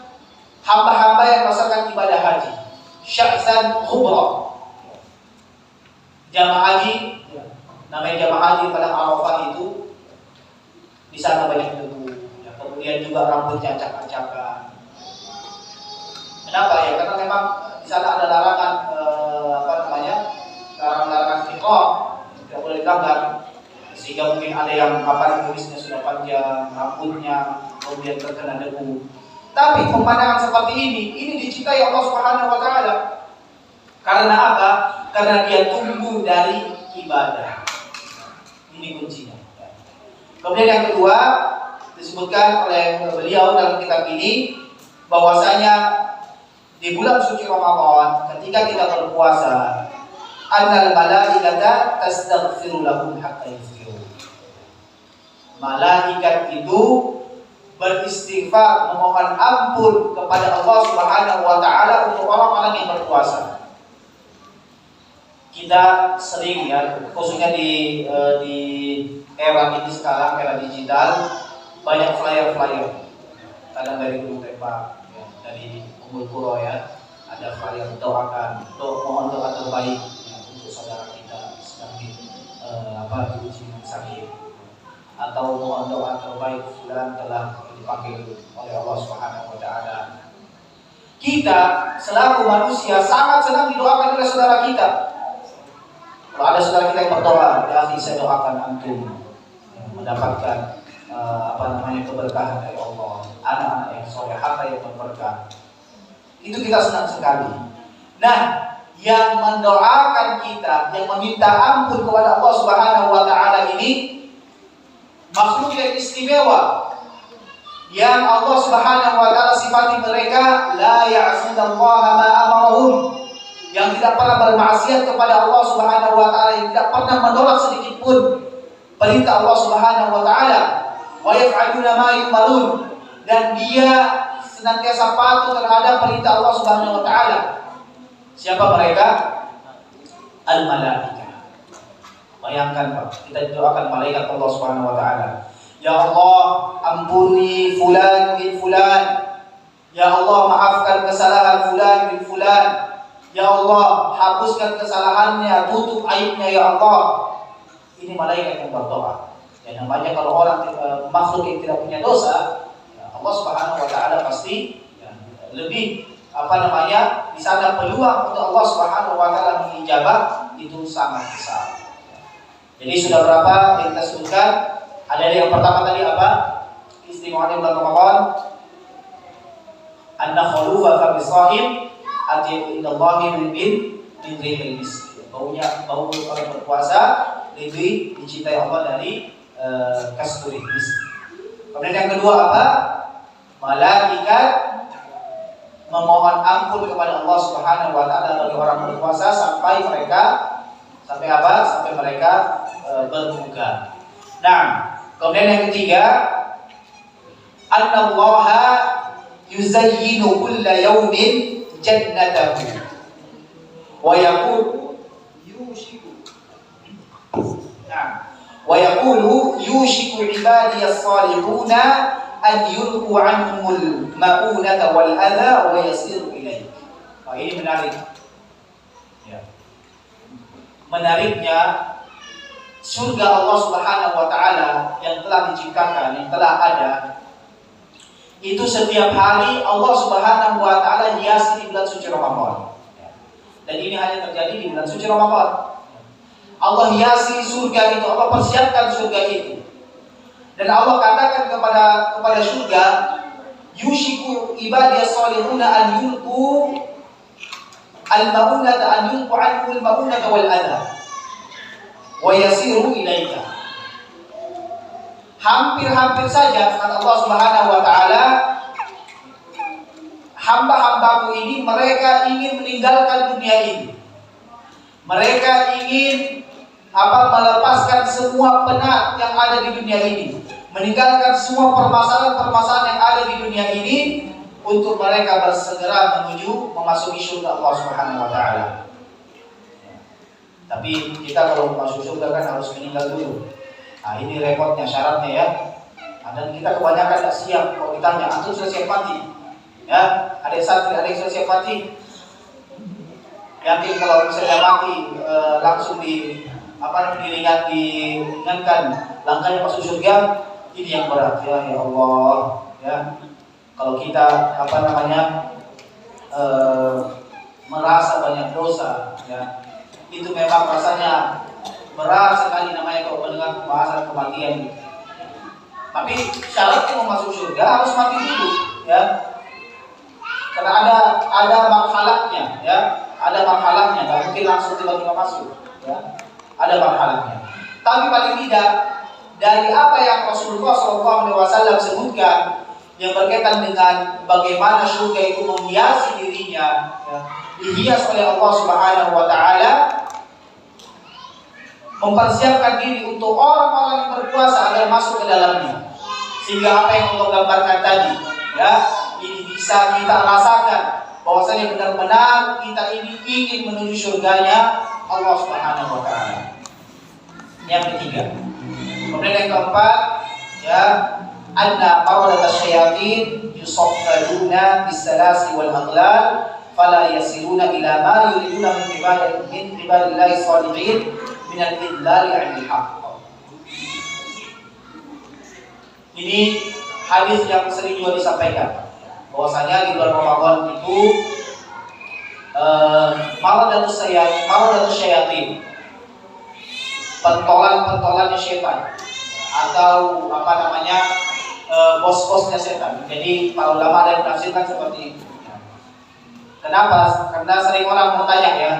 hamba-hamba yang melaksanakan ibadah haji. Sya'san khubra. Jamaah haji, namanya jamaah haji pada Arafah itu di sana banyak debu. Ya, kemudian juga rambutnya acak-acakan. Kenapa ya? Karena memang di sana ada larangan larangan fiqh, tidak boleh gambar. Sehingga mungkin ada yang kumisnya sudah panjang, rambutnya kemudian terkena debu. Tapi pemandangan seperti ini dicintai Allah Subhanahu wa taala. Karena apa? Karena dia tumbuh dari ibadah. Ini kuncinya. Kemudian yang kedua disebutkan oleh beliau dalam kitab ini bahwasanya di bulan suci Ramadan ketika kita berpuasa, annal malaikata tastaghfiru lahum hatta yaghfiru. Malaikat itu beristighfar, memohon ampun kepada Allah Subhanahu wa taala untuk orang-orang yang berpuasa. Kita sering ya, khususnya di era ini sekarang, era digital, banyak flyer-flyer. Kadang dari Gunung Tembak, ya, dari Umbul Qura ya, ada flyer doakan, mohon doa terbaik ya, untuk saudara kita sedang diuji sakit, atau mohon doa terbaik fulan telah dipanggil oleh Allah Subhanahu wa taala. Kita selaku manusia sangat senang didoakan oleh saudara kita. Kalau ada saudara kita yang berdoa, ya saya doakan antum mendapatkan keberkahan dari Allah, anak-anak yang soleh, harta yang berberkah. Itu kita senang sekali. Nah, yang mendoakan kita, yang meminta ampun kepada Allah Subhanahu wa taala ini makhluk yang istimewa, yang Allah Subhanahu wa taala sifati mereka la ya'sunallaha ma amarahum, yang tidak pernah bermaksiat kepada Allah Subhanahu wa taala, yang tidak pernah menolak sedikit pun perintah Allah Subhanahu wa taala, wa yaf'aluna ma yu'marun, dan dia senantiasa patuh terhadap perintah Allah Subhanahu wa taala. Siapa mereka? Al-malaikah. Bayangkan Pak, kita doakan malaikat Allah Subhanahu wa taala. Ya Allah, ampuni fulan bin fulan. Ya Allah, maafkan kesalahan fulan bin fulan. Ya Allah, hapuskan kesalahannya, tutup aibnya ya Allah. Ini malaikat yang berdoa. Ya, namanya kalau orang makhluk yang tidak punya dosa, ya Allah Subhanahu wa taala pasti ya, lebih di sana peluang untuk Allah Subhanahu wa taala mengijabah itu sangat besar. Jadi sudah berapa yang kita sebutkan? Ada yang pertama tadi apa? Istimewanya bulan Ramadan. Anna khulufa fa bisahim atiyat indallahi min rihil misk. Bau orang berpuasa lebih dicintai Allah dari kasturi misk. Kemudian yang kedua apa? Malaikat memohon ampun kepada Allah Subhanahu wa taala bagi orang berpuasa sampai mereka berbuka. Nah, kemudian yang ketiga, annallaha yuzayyinu kulla yawmin jannatahu wa yaqulu yushiku ibadiyas salihuna an yulqu anhumul ma'unata wal adha wa yasiru ilaih. Ini menarik. Ya. Menariknya surga Allah Subhanahu wa taala yang telah diciptakan, yang telah ada, itu setiap hari Allah Subhanahu wa taala hiasi di bulan suci Ramadan. Dan ini hanya terjadi di bulan suci Ramadan. Allah hiasi surga itu, Allah persiapkan surga itu. Dan Allah katakan kepada surga, yushiku ibadiyas salihuna an yulqu al-ma'unata an yulqu anhu al-ma'unata wal adha wa yasiru ilaika. Hampir saja kata Allah Subhanahu wa taala, hamba-hambaku ini mereka ingin meninggalkan dunia ini. Mereka ingin melepaskan semua penat yang ada di dunia ini, meninggalkan semua permasalahan-permasalahan yang ada di dunia ini untuk mereka bersegera menuju memasuki surga Allah Subhanahu wa taala. Tapi kita kalau masuk surga kan harus meninggal dulu. Nah, ini repotnya, syaratnya ya. Dan kita kebanyakan tidak siap. Kalau ditanya, antum sudah siap mati? Ya, ada yang sudah siap mati. Yakin kalau misalnya mati langsung diringankan langkahnya masuk surga, ini yang berat ya Allah ya. Kalau kita merasa banyak dosa ya, itu memang rasanya berat sekali namanya kalau mendengar pembahasan kematian. Tapi syaratnya mau masuk surga harus mati dulu ya. Karena ada marhalahnya ya, ada marhalahnya, nggak mungkin langsung tiba-tiba masuk ya. Ada marhalahnya. Tapi paling tidak dari apa yang Rasulullah SAW sebutkan yang berkaitan dengan bagaimana surga itu menghiasi dirinya ya, dihias oleh Allah Subhanahu wa taala, mempersiapkan diri untuk orang-orang yang berpuasa agar masuk ke dalamnya. Sehingga apa yang Allah gambarkan tadi ya, ini bisa kita rasakan bahwasanya benar-benar kita ini ingin menuju surganya Allah Subhanahu wa taala. Yang ketiga. Kemudian yang keempat ya, anna qawlat asyayatin yusaffaluna bisalasi wal aghlal fala yasiluna ila ma yuriduna min ibadillahi shalihin min al-idlali 'anil haqq. Ini hadis yang sering juga disampaikan bahwasanya di bulan Ramadan itu maradatus syayatin, pentolan-pentolannya setan atau bos-bosnya setan. Jadi para ulama ada yang menafsirkan seperti itu. Kenapa? Karena sering orang bertanya ya,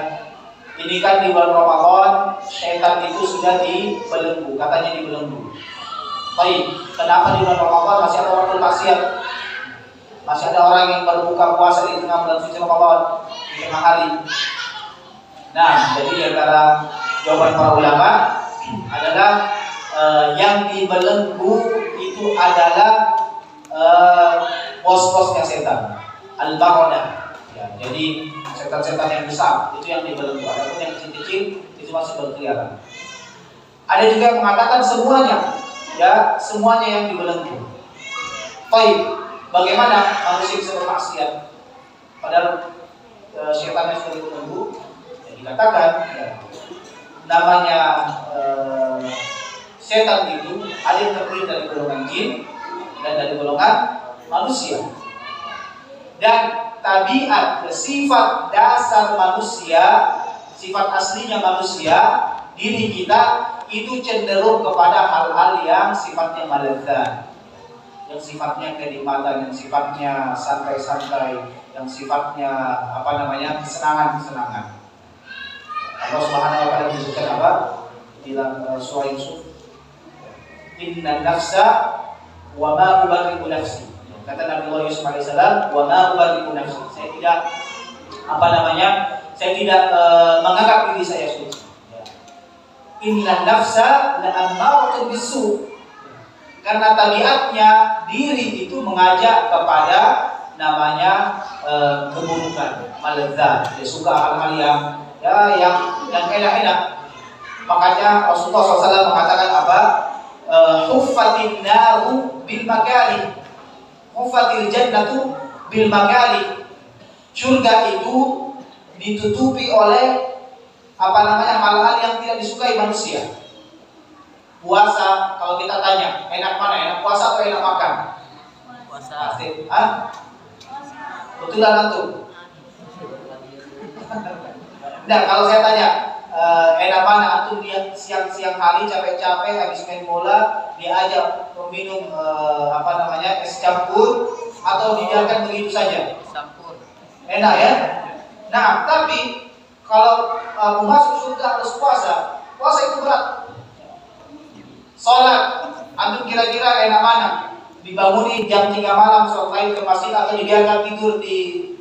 ini kan di bulan Ramadan setan itu sudah dibelenggu, katanya dibelenggu. Baik, kenapa di bulan Ramadan masih ada orang bermaksiat? Masih ada orang yang berbuka puasa di tengah bulan suci Ramadan, di tengah hari. Nah, jadi antara jawaban para ulama adalah yang dibelenggu itu adalah bos-bosnya setan, al-marodah. Ya, jadi setan-setan yang besar itu yang dibelenggu. Adapun yang kecil-kecil itu masih berkeliaran. Ada juga yang mengatakan semuanya, ya semuanya yang dibelenggu. Baik, bagaimana manusia bisa bermaksiat? Padahal setannya sudah dibelenggu. Ya, dikatakan ya, namanya setan itu ada yang terdiri dari golongan jin dan dari golongan manusia. Dan tabiat, sifat dasar manusia, sifat aslinya manusia, diri kita itu cenderung kepada hal-hal yang sifatnya maladzat, yang sifatnya kenikmatan, yang sifatnya santai-santai, yang sifatnya kesenangan-kesenangan. Allah Subhanahu wa taala menyebutkan apa? Dalam surah Yusuf, inna nafsa wa ma ubarri'u nafsi. Kata Nabi Yusuf alaihissalam, wa ma ubarri'u nafsi. Saya tidak menganggap diri saya suci. Inna nafsa la'ammaratun bisu. Karena tabiatnya diri itu mengajak kepada namanya keburukan, maladzat. Dia suka hal-hal yang enak-enak. Makanya Rasulullah SAW mengatakan apa? Huffatin naru bil makarih, huffatil jannatu bil makarih. Surga itu ditutupi oleh hal-hal yang tidak disukai manusia. Puasa, kalau kita tanya enak mana? Enak puasa atau enak makan? Puasa. Pasti. Betul lah antum. Nah, kalau saya tanya enak mana? Antum dia siang-siang hari capek-capek habis main bola, diajak meminum es campur atau dibiarkan begitu saja? Campur. Enak ya? Nah, tapi kalau masuk surga harus puasa. Puasa itu berat. Sholat, antum kira-kira enak mana? Dibangunin jam 3 malam sholat lain ke masjid atau dibiarkan tidur di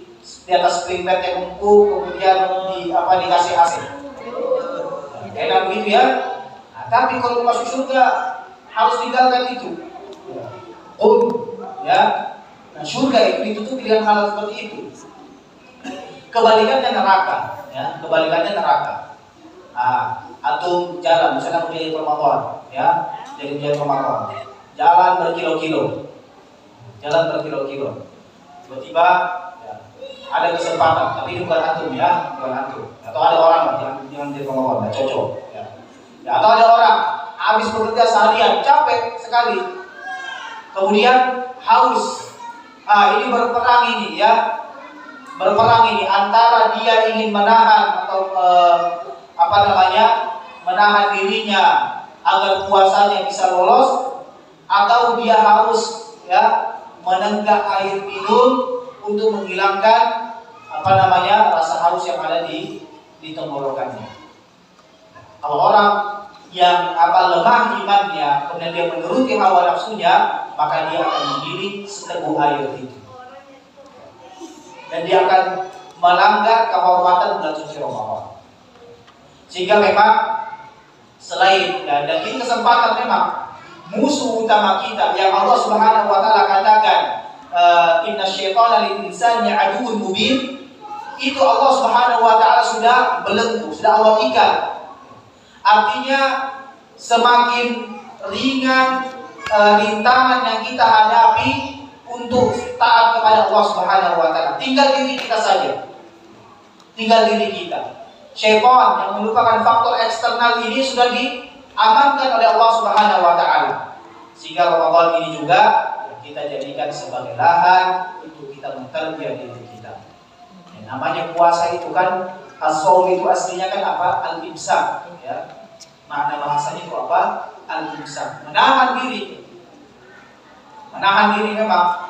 atas spring bed yang empuk, kemudian dikasih AC. Enak begitu ya? Nah, tapi kalau masuk surga harus tinggalkan itu. Ya. Nah, surga itu ditutupi dengan hal seperti itu. Kebalikannya neraka, ya. Kebalikannya neraka. Antum jalan, misalnya mau jadi Ramadan, ya, jadi Ramadan, jalan berkilo-kilo, tiba-tiba ya, ada kesempatan, tapi ini bukan antum ya, atau ada orang yang jadi Ramadan, nggak cocok, ya. Atau ada orang habis bekerja seharian, capek sekali, kemudian haus, ini berperang ini antara dia ingin menahan atau menahan dirinya agar puasanya bisa lolos, atau dia harus menenggak air minum untuk menghilangkan rasa haus yang ada di tenggorokannya. Kalau orang yang lemah imannya, kemudian dia menuruti hawa nafsunya, maka dia akan memilih seteguk air itu, dan dia akan melanggar kehormatan bulan suci Ramadan. Sehingga memang selain dan ini kesempatan memang musuh utama kita yang Allah Subhanahu wa taala katakan inna syaitana lil insani aduwwun mubin, itu Allah Subhanahu wa taala sudah belenggu, sudah Allah ikat. Artinya semakin ringan rintangan yang kita hadapi untuk taat kepada Allah Subhanahu wa taala, tinggal diri kita saja. Tinggal diri kita. Syaitan yang merupakan faktor eksternal ini sudah diamankan oleh Allah Subhanahu wa taala. Sehingga Ramadan ini juga kita jadikan sebagai lahan untuk kita menterbiah diri kita. Dan namanya puasa itu kan, as-shaum itu aslinya kan apa? Al-imsak, ya. Makna bahasanya itu apa? Al-imsak, menahan diri. Menahan diri memang.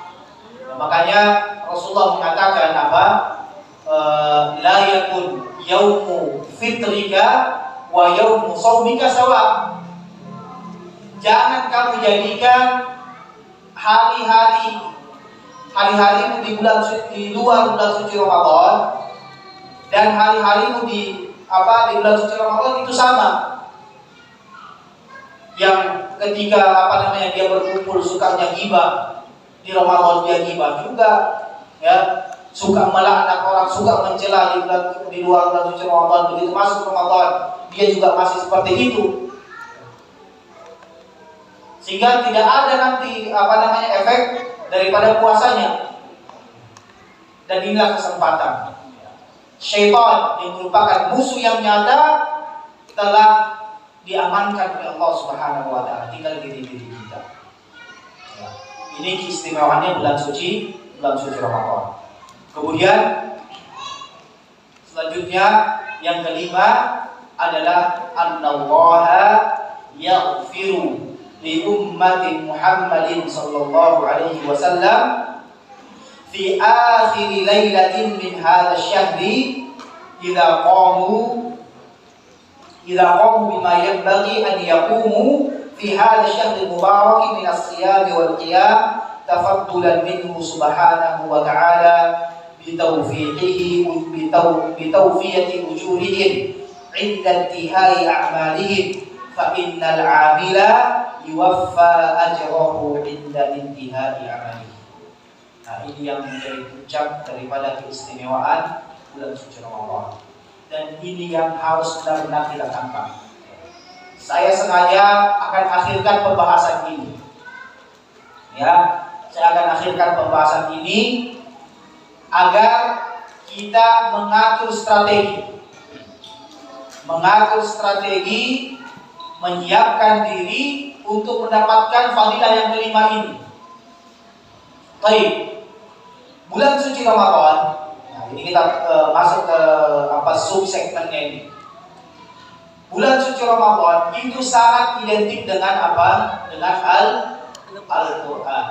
Nah, makanya Rasulullah mengatakan apa? La yakun yaumu fitrika wa yaumu shaumika sawa. Jangan kamu jadikan hari-harimu di luar bulan suci Ramadan dan hari-harimu di bulan suci Ramadan itu sama. Yang ketika dia berkumpul sukanya ghibah, Di Ramadan dia ghibah juga, ya, suka melaknat orang, suka mencela di luar bulan suci Ramadan. Begitu masuk Ramadan, dia juga masih seperti itu. Sehingga tidak ada nanti efek daripada puasanya. Dan inilah kesempatan. Syaitan yang merupakan musuh yang nyata telah diamankan oleh Allah Subhanahu wa taala, tinggal di diri kita. Ya. Ini keistimewaannya bulan suci Ramadan. Kemudian selanjutnya yang kelima adalah annallaha yaghfiru li ummati Muhammadin sallallahu alaihi wasallam fi akhir lailatin min hadha asy-syahri idza qamu bima yanbaghi an yaqumu fi hadha asy-syahri al-mubarak min as-siyam wal qiyam tafaddulan minhu subhanahu wa ta'ala bitawfiqihi bitawfiyati ujurihim 'inda intihai a'malihim fa innal 'amila yuwaffa ajrahu 'inda intihai a'malihim. Nah, ini yang menjadi puncak daripada keistimewaan bulan suci Ramadan. Dan ini yang harus benar-benar kita tangkap. Saya sengaja akan akhirkan pembahasan ini. Ya, saya akan akhirkan pembahasan ini agar kita mengatur strategi, menyiapkan diri untuk mendapatkan fadilah yang kelima ini. Baik. Bulan suci Ramadan, nah ini kita masuk ke subsegmennya ini. Bulan suci Ramadan itu sangat identik dengan apa? Dengan Al-Quran.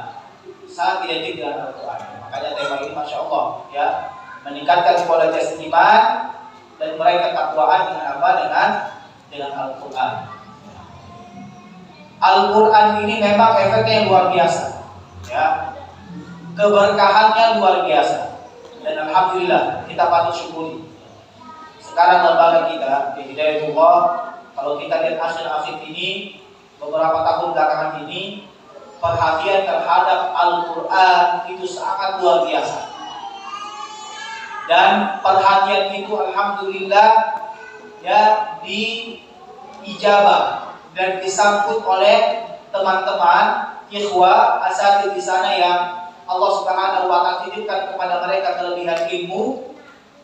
Sangat identik dengan Al-Quran. Makanya tema ini Masya Allah, ya, meningkatkan kualitas iman dan meraih ketakwaan dengan apa? Dengan Al-Quran. Al-Quran ini memang efeknya luar biasa, ya. Keberkahannya luar biasa. Dan alhamdulillah kita patut syukuri. Sekarang lembaga kita di Hidayatullah, kalau kita lihat akhir-akhir ini, beberapa tahun belakangan ini, perhatian terhadap Al-Quran itu sangat luar biasa. Dan perhatian itu alhamdulillah, ya, diijabah dan disambut oleh teman-teman ikhwah asatidz di sana yang Allah Subhanahu wa taala titipkan kepada mereka kelebihan ilmu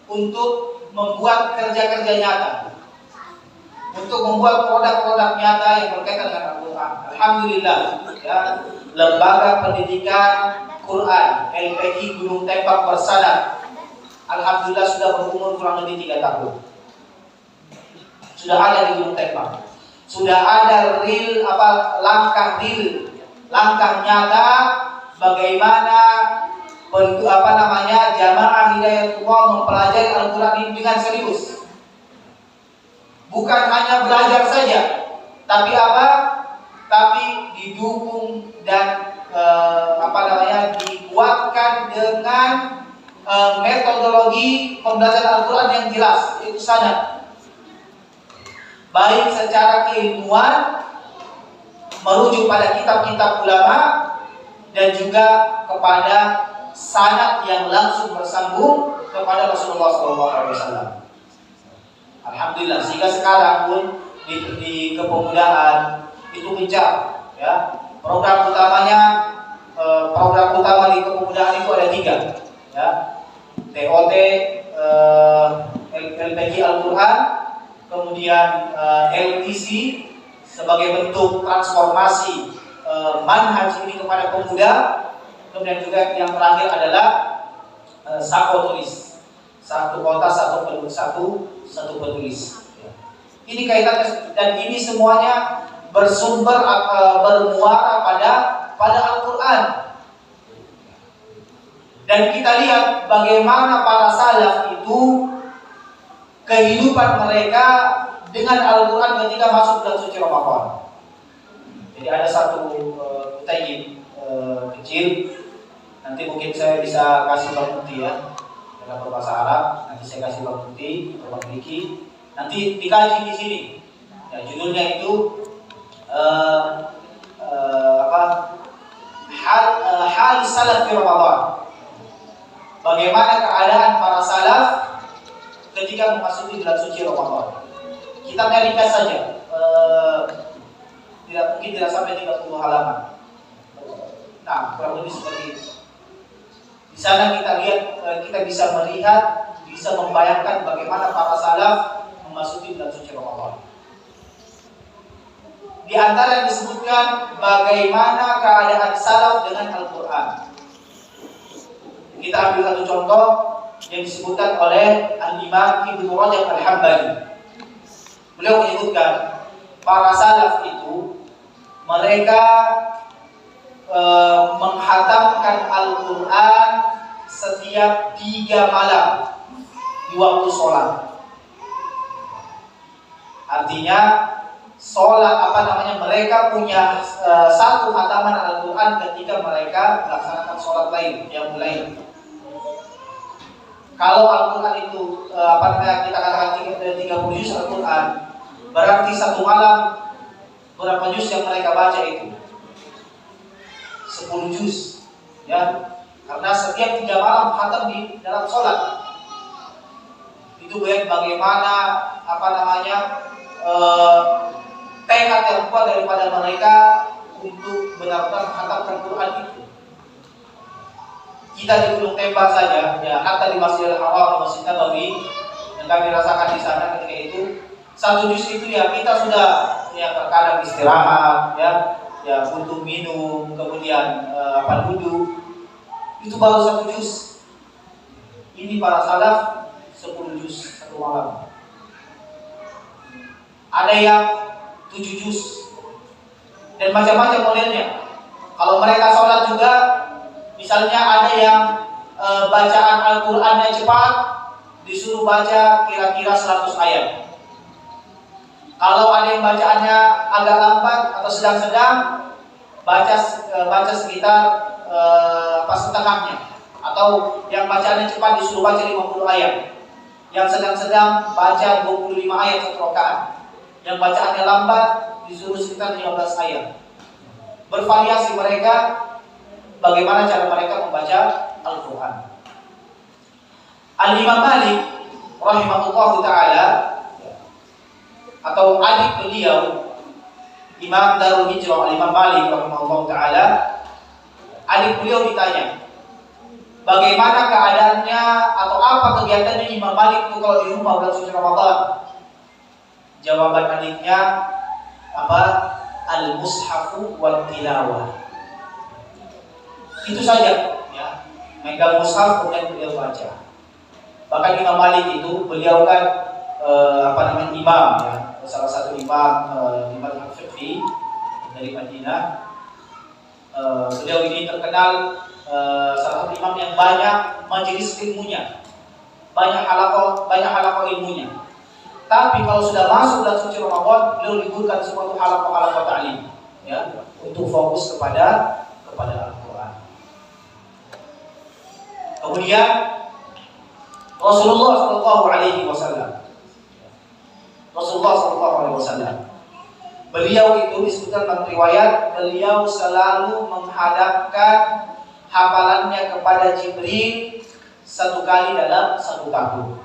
untuk membuat kerja-kerja nyata, untuk membuat produk-produk nyata yang berkaitan dengan Al-Quran. Alhamdulillah, ya, Lembaga Pendidikan Quran LPI Gunung Tembak Bersanad, alhamdulillah sudah berumur kurang lebih 3 tahun. Sudah ada di Gunung Tembak. Sudah ada langkah nyata bagaimana jamaah Hidayatullah mempelajari Al-Quran ini dengan serius. Bukan hanya belajar saja, tapi didukung dan dikuatkan dengan metodologi pembelajaran Al-Quran yang jelas, itu sanad. Baik secara keilmuan merujuk pada kitab-kitab ulama dan juga kepada sanad yang langsung bersambung kepada Rasulullah SAW. Alhamdulillah, sehingga sekarang pun di kepemudaan itu gencar, ya. Program utama di kepemudaan itu ada 3, ya. TOT, LPG Al-Quran, kemudian LTC sebagai bentuk transformasi manhaj ini kepada pemuda, kemudian juga yang terakhir adalah Sako Tulis, satu kota satu penulis. Ini kaitannya, dan ini semuanya bermuara pada Al-Quran. Dan kita lihat bagaimana para salaf itu kehidupan mereka dengan Al-Quran ketika masuk bulan suci Ramadan. Jadi ada satu kutayib kecil, nanti mungkin saya bisa kasih Bang Muti, ya, dalam berbahasa Arab. Nanti saya kasih Bang Muti atau Bang Diki, nanti dikaji di sini. Ya, judulnya itu hal salaf Ramadan. Bagaimana keadaan para salaf ketika memasuki bulan suci Ramadan? Kita ringkas saja, tidak sampai 30 halaman. Nah, kurang lebih seperti itu. Di sana kita lihat, kita bisa melihat, bisa membayangkan bagaimana para salaf memasuki bulan suci Ramadan. Di antara yang disebutkan bagaimana keadaan salaf dengan Al-Quran. Kita ambil satu contoh yang disebutkan oleh Al-Imam Ibnu Rajab Al-Hambali. Beliau menyebutkan para salaf itu mereka menghatamkan Al-Quran setiap 3 malam di waktu sholat. Artinya mereka punya satu khataman Al-Quran ketika mereka melaksanakan sholat lain yang lain. Kalau Al-Quran itu kita katakan 30 juz Al-Quran, berarti satu malam berapa juz yang mereka baca itu? 10 juz, ya. Karena setiap 3 malam khatam di dalam sholat. Itu bagaimana tekad yang kuat daripada mereka untuk benar-benar menghatamkan Quran itu. Kita di Gunung Tembak saja, ya, hatta di Masjidil Haram, Masjid Nabawi yang kami rasakan di sana ketika itu, 1 juz itu ya kita sudah ya terkadang istirahat, ya butuh minum, kemudian duduk. Itu baru 1 juz. Ini para salaf 10 juz satu malam. Ada yang 7 juz dan macam-macam modelnya. Kalau mereka sholat juga, misalnya ada yang bacaan Al-Qurannya cepat, disuruh baca kira-kira 100 ayat. Kalau ada yang bacaannya agak lambat atau sedang-sedang, baca sekitar setengahnya. Atau yang bacaannya cepat disuruh baca 50 ayat. Yang sedang-sedang baca 25 ayat satu rakaat. Yang bacaannya lambat disuruh sekitar 15 ayat. Bervariasi mereka bagaimana cara mereka membaca Al-Quran. Al-Imam Malik rahimahullahu ta'ala, atau adik beliau Imam Darul Hijrah Al-Imam Malik rahimahullahu ta'ala, adik beliau ditanya bagaimana keadaannya atau apa kegiatannya Imam Malik itu kalau di rumah bulan suci Ramadan. Jawaban adiknya Al-Mushafu wal tilawah. Itu saja, ya. Megang mushaf kemudian beliau baca. Bahkan Imam Malik itu beliau kan imam, ya, salah satu imam di mazhab fiqih dari Madinah. Beliau ini terkenal salah satu imam yang banyak majelis ilmunya, banyak halaqah ilmunya. Tapi kalau sudah masuk bulan suci Ramadan, beliau liburkan semua itu halaqah ta'lim, ya, untuk fokus kepada Al-Quran. Kemudian Rasulullah Sallallahu Alaihi Wasallam, beliau itu disebutkan dalam riwayat, beliau selalu menghadapkan hafalannya kepada Jibril 1 kali dalam 1 tahun.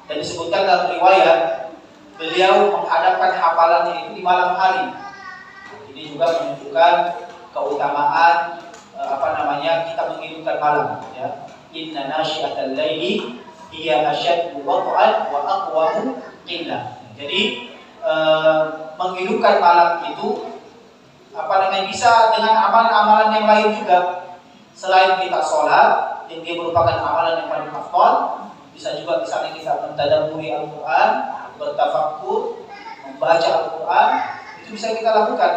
Dan disebutkan dalam riwayat, beliau menghadapkan hafalannya itu di malam hari. Ini juga menunjukkan keutamaan kita menghidupkan malam, ya. Inna nasyi'atal laili hiya asyaddu wat'an wa aqwamu qillah. Jadi menghidupkan malam itu bisa dengan amalan-amalan yang lain juga. Selain kita sholat, yang dia merupakan amalan yang paling afdal, bisa juga misalnya kita mentadabburi Al-Quran, bertafakkur, membaca Al-Quran, itu bisa kita lakukan.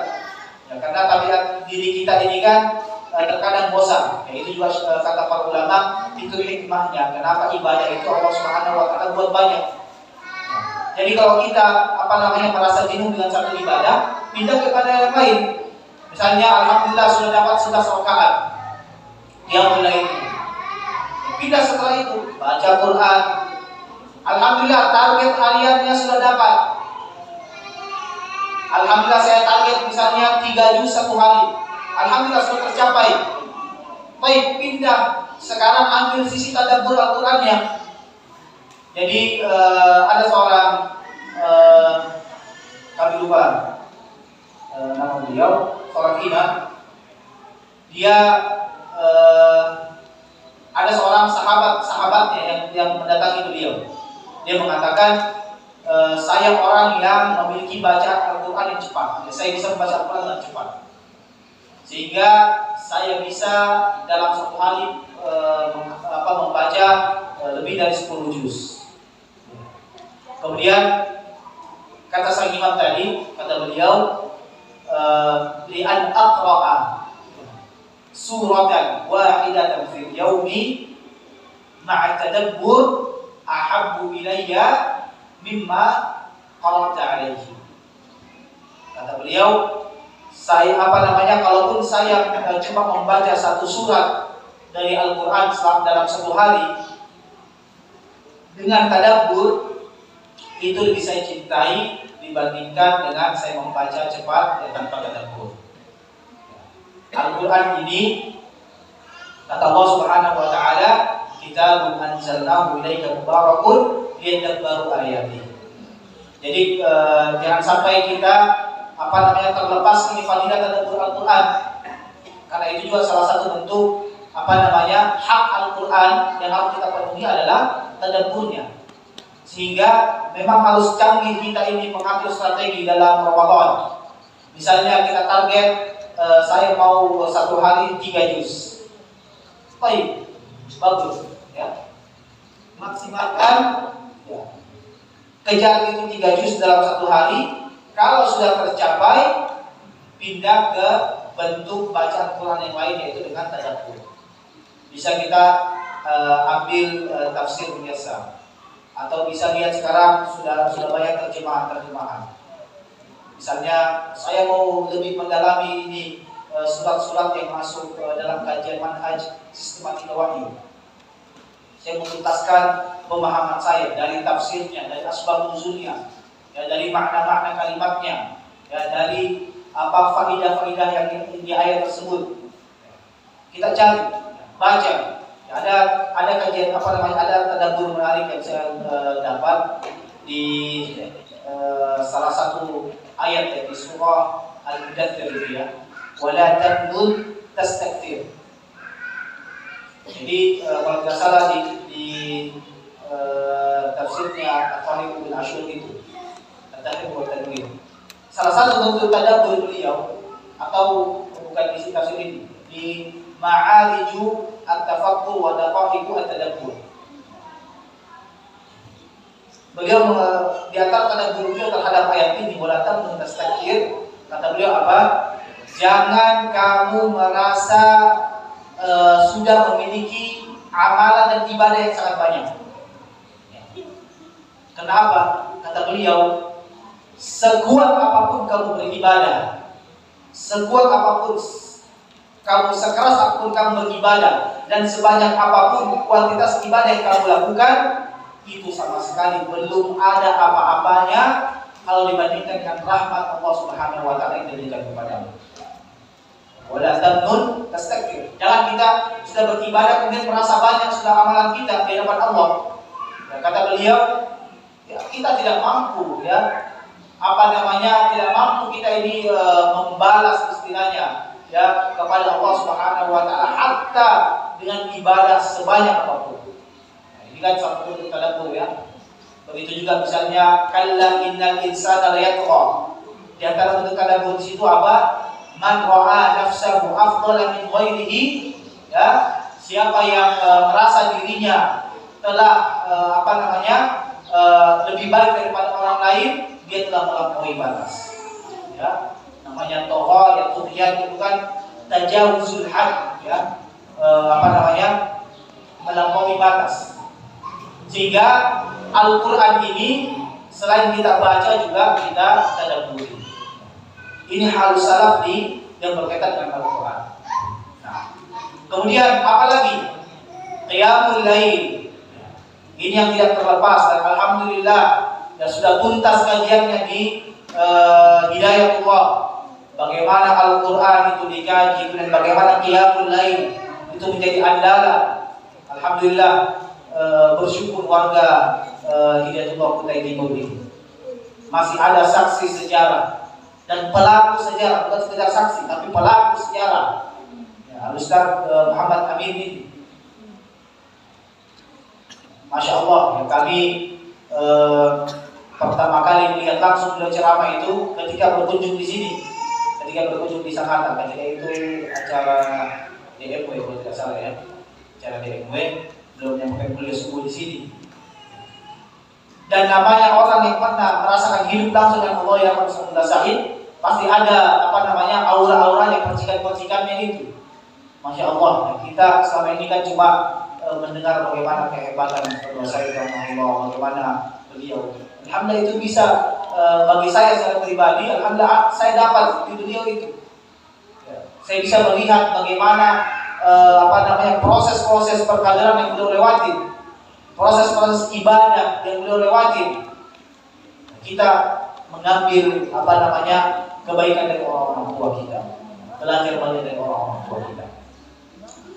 Ya, karena tabiat diri kita ini kan terkadang bosan. Ya, itu juga kata para ulama, itu hikmahnya. Kenapa ibadah itu Allah Subhanahu Wa Taala buat banyak. Jadi kalau kita merasa jenuh dengan satu ibadah, pindah kepada yang lain. Misalnya, alhamdulillah sudah dapat 11 rakaat, yang mulai pindah setelah itu baca Quran. Alhamdulillah target hariannya sudah dapat. Alhamdulillah saya target misalnya 3 juz 1 hari. Alhamdulillah sudah tercapai. Baik, pindah sekarang ambil sisi tadabbur Al-Qur'annya. Jadi ada seorang kami lupa nama beliau, seorang imam. Dia ada seorang sahabatnya yang mendatangi beliau. Dia mengatakan, saya orang yang memiliki bacaan Al-Quran yang cepat. Saya bisa membaca Al-Quran dengan cepat, sehingga saya bisa dalam satu hari membaca lebih dari 10 juz. Kemudian kata sang imam tadi, kata beliau, li'an aqra'a suratan wahidatan fil yaumi ma'a tadabbur ahabbu ilayya mimma qara'ta alaihi. Kata beliau, saya kalaupun saya cuma membaca satu surat dari Al-Quran dalam satu hari dengan tadabbur, itu lebih saya cintai dibandingkan dengan saya membaca cepat dan tanpa tadabbur. Al-Quran ini, kata Allah Subhanahu wa taala, kitabun anzalnahu ilaika mubarakun liyadabbaru ayatihi. Jadi jangan sampai kita terlepas dari fadilah tadabbur Al-Quran. Karena itu juga salah satu bentuk hak Al-Quran yang harus kita penuhi adalah tadabburnya. Sehingga memang harus canggih kita ini mengatur strategi dalam Ramadan. Misalnya kita target saya mau satu hari 3 juz. Baik, bagus ya. Maksimalkan ya. Kejar itu 3 juz dalam satu hari. Kalau sudah tercapai, pindah ke bentuk bacaan Quran yang lain, yaitu dengan tadabbur. Bisa kita ambil tafsir biasa, atau bisa lihat sekarang sudah banyak terjemahan. Misalnya saya mau lebih mendalami ini surat-surat yang masuk dalam kajian manhaj sistematika wahyu. Saya menuntaskan pemahaman saya dari tafsirnya, dari asbab nuzulnya, ya, dari makna-makna kalimatnya, ya, dari faidah-faidah yang di ayat tersebut. Kita cari, baca. Ya, ada kajian ada tadabbur menarik yang saya dapat di salah satu ayat di surah Al-Mudaththir ya. Wala tamnun tastakthir. Jadi kalau tidak salah di tafsirnya Al-Fahim bin Ashur itu tadi buat tanwin. Salah satu bentuk tadabbur beliau, atau bukan isi tafsir ini, di Ma'ariju at-tafakkur wa daqaiqu at-tadabbur. Beliau di antara tadabbur beliau terhadap ayat ini, wala tamnun tastakthir, kata beliau apa? Jangan kamu merasa sudah memiliki amalan dan ibadah yang sangat banyak. Kenapa? Kata beliau, sekuat apapun kamu beribadah, sekuat apapun kamu, sekeras apapun kamu beribadah, dan sebanyak apapun kuantitas ibadah yang kamu lakukan, itu sama sekali belum ada apa-apanya kalau dibandingkan dengan rahmat Allah Subhanahu wa taala yang diberikan kepadamu. Wala tamnun tastakthir. Jangan kita sudah beribadah kemudian merasa banyak sudah amalan kita di hadapan Allah. Dan kata beliau, ya, kita tidak mampu ya. Tidak mampu kita ini membalas istilahnya ya kepada Allah Subhanahu wa taala hatta dengan ibadah sebanyak apapun. Nah, ini kan satu bentuk tadabbur ya. Begitu juga misalnya kalla innal insana la yatgha. Di antara bentuk tadabbur di situ apa? Man ra'a nafsahu afdala min ghairihi, ya, siapa yang merasa dirinya telah lebih baik daripada orang lain, dia telah melampaui batas. Ya, namanya tagha, ya, tughyan itu kan tajawuzul had, ya, melampaui batas. Sehingga Al-Quran ini selain kita baca juga kita tadabburi. Ini halus salaf yang berkaitan dengan Al-Quran. Nah, kemudian apalagi qiyamul lail. Ini yang tidak terlepas, dan alhamdulillah ya sudah tuntas kajiannya di Hidayatullah. Bagaimana Al-Quran itu dikaji dan bagaimana qiyamul lail itu menjadi andalan. Alhamdulillah, bersyukur warga Hidayatullah Kutai Timur ini masih ada saksi sejarah dan pelaku sejarah, bukan sekedar saksi tapi pelaku sejarah ya, Ustaz Muhammad Amin ini. Masya Allah ya, kami pertama kali melihat langsung beliau ceramah itu ketika berkunjung di sini, ketika berkunjung di Sangatta, ketika itu acara DMW kalau tidak salah ya, acara DMW, beliau menyampaikan beliau subuh di sini. Dan namanya orang yang pernah merasakan hidup langsung dengan Allah yang Rasulullah Sahid, pasti ada aura-auranya, percikan-percikannya itu. Masya Allah, kita selama ini kan cuma mendengar bagaimana kehebatan Rasulullah Sahid, bagaimana beliau. Alhamdulillah itu bisa bagi saya secara pribadi, alhamdulillah saya dapat di beliau itu. Ya, saya bisa melihat bagaimana proses-proses perkaderan yang beliau lewati, proses-proses ibadah yang beliau lewati. Kita mengambil kebaikan dari orang-orang tua kita, belajar banyak dari orang-orang tua kita.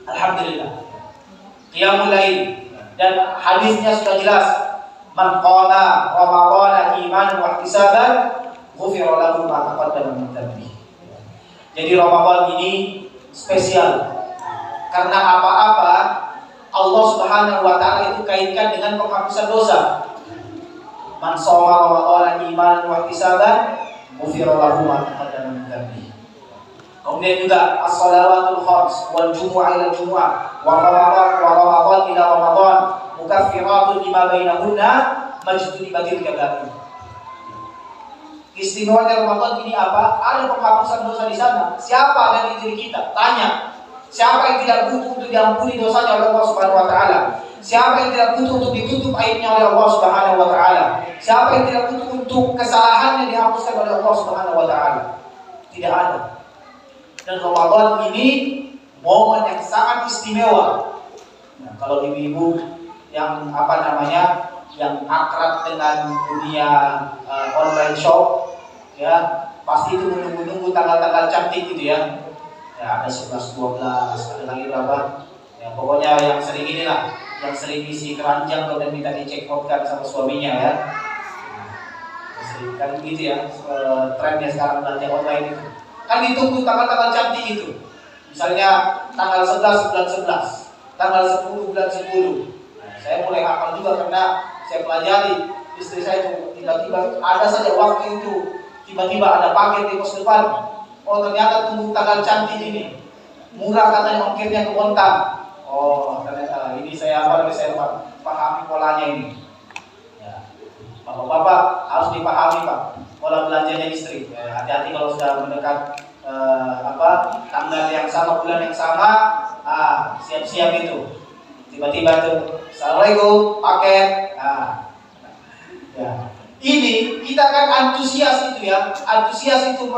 Alhamdulillah. Qiyamul Lail dan hadisnya sudah jelas. Man qala Ramadhana imanan wa ihtisaban ghufira lahu ma taqaddama min dhanbi. Jadi Ramadan ini spesial karena apa-apa Allah Subhanahu wa taala itu kaitkan dengan penghapusan dosa. Man shoma Ramadhana imanan wa ihtisaban ghufira lahu ma taqaddama min dhanbi. Kemudian juga as-shalawatul khams wal jumu'ah ila jumu'ah wa Ramadan ila Ramadan mukaffiratun lima bainahunna majtunibatil kabair. Istimewanya Ramadan ini apa? Ada penghapusan dosa di sana. Siapa dari diri kita? Tanya. Siapa yang tidak butuh untuk diampuni dosanya oleh Allah Subhanahu wa taala? Siapa yang tidak butuh untuk ditutup aibnya oleh Allah Subhanahu wa taala? Siapa yang tidak butuh untuk kesalahannya dihapuskan oleh Allah Subhanahu wa taala? Tidak ada. Dan Ramadan ini momen yang sangat istimewa. Nah, kalau ibu-ibu yang yang akrab dengan dunia online shop, ya pasti itu menunggu-nunggu tanggal-tanggal cantik gitu ya. Ya ada 11, 12, ada lagi berapa? Ya pokoknya yang sering inilah, yang sering isi keranjang kalau minta dicek outkan sama suaminya ya. Kan gitu ya, trennya sekarang belanja online itu. Kan ditunggu tanggal-tanggal cantik itu. Misalnya tanggal 11 bulan 11, tanggal 10 bulan 10. Nah, saya mulai hafal juga karena saya pelajari istri saya itu tiba-tiba ada saja waktu itu tiba-tiba ada paket di pos depan. Oh ternyata tunggu tanggal cantik ini. Murah katanya ongkirnya ke Bontang. Oh ternyata ini saya pahami polanya ini. Ya. Bapak-bapak harus dipahami Pak pola belanjanya istri. Hati-hati kalau sudah mendekat tanggal yang sama, bulan yang sama, siap-siap itu. Tiba-tiba tuh, assalamualaikum, paket. Ya. Ini kita kan antusias itu ya, antusias itu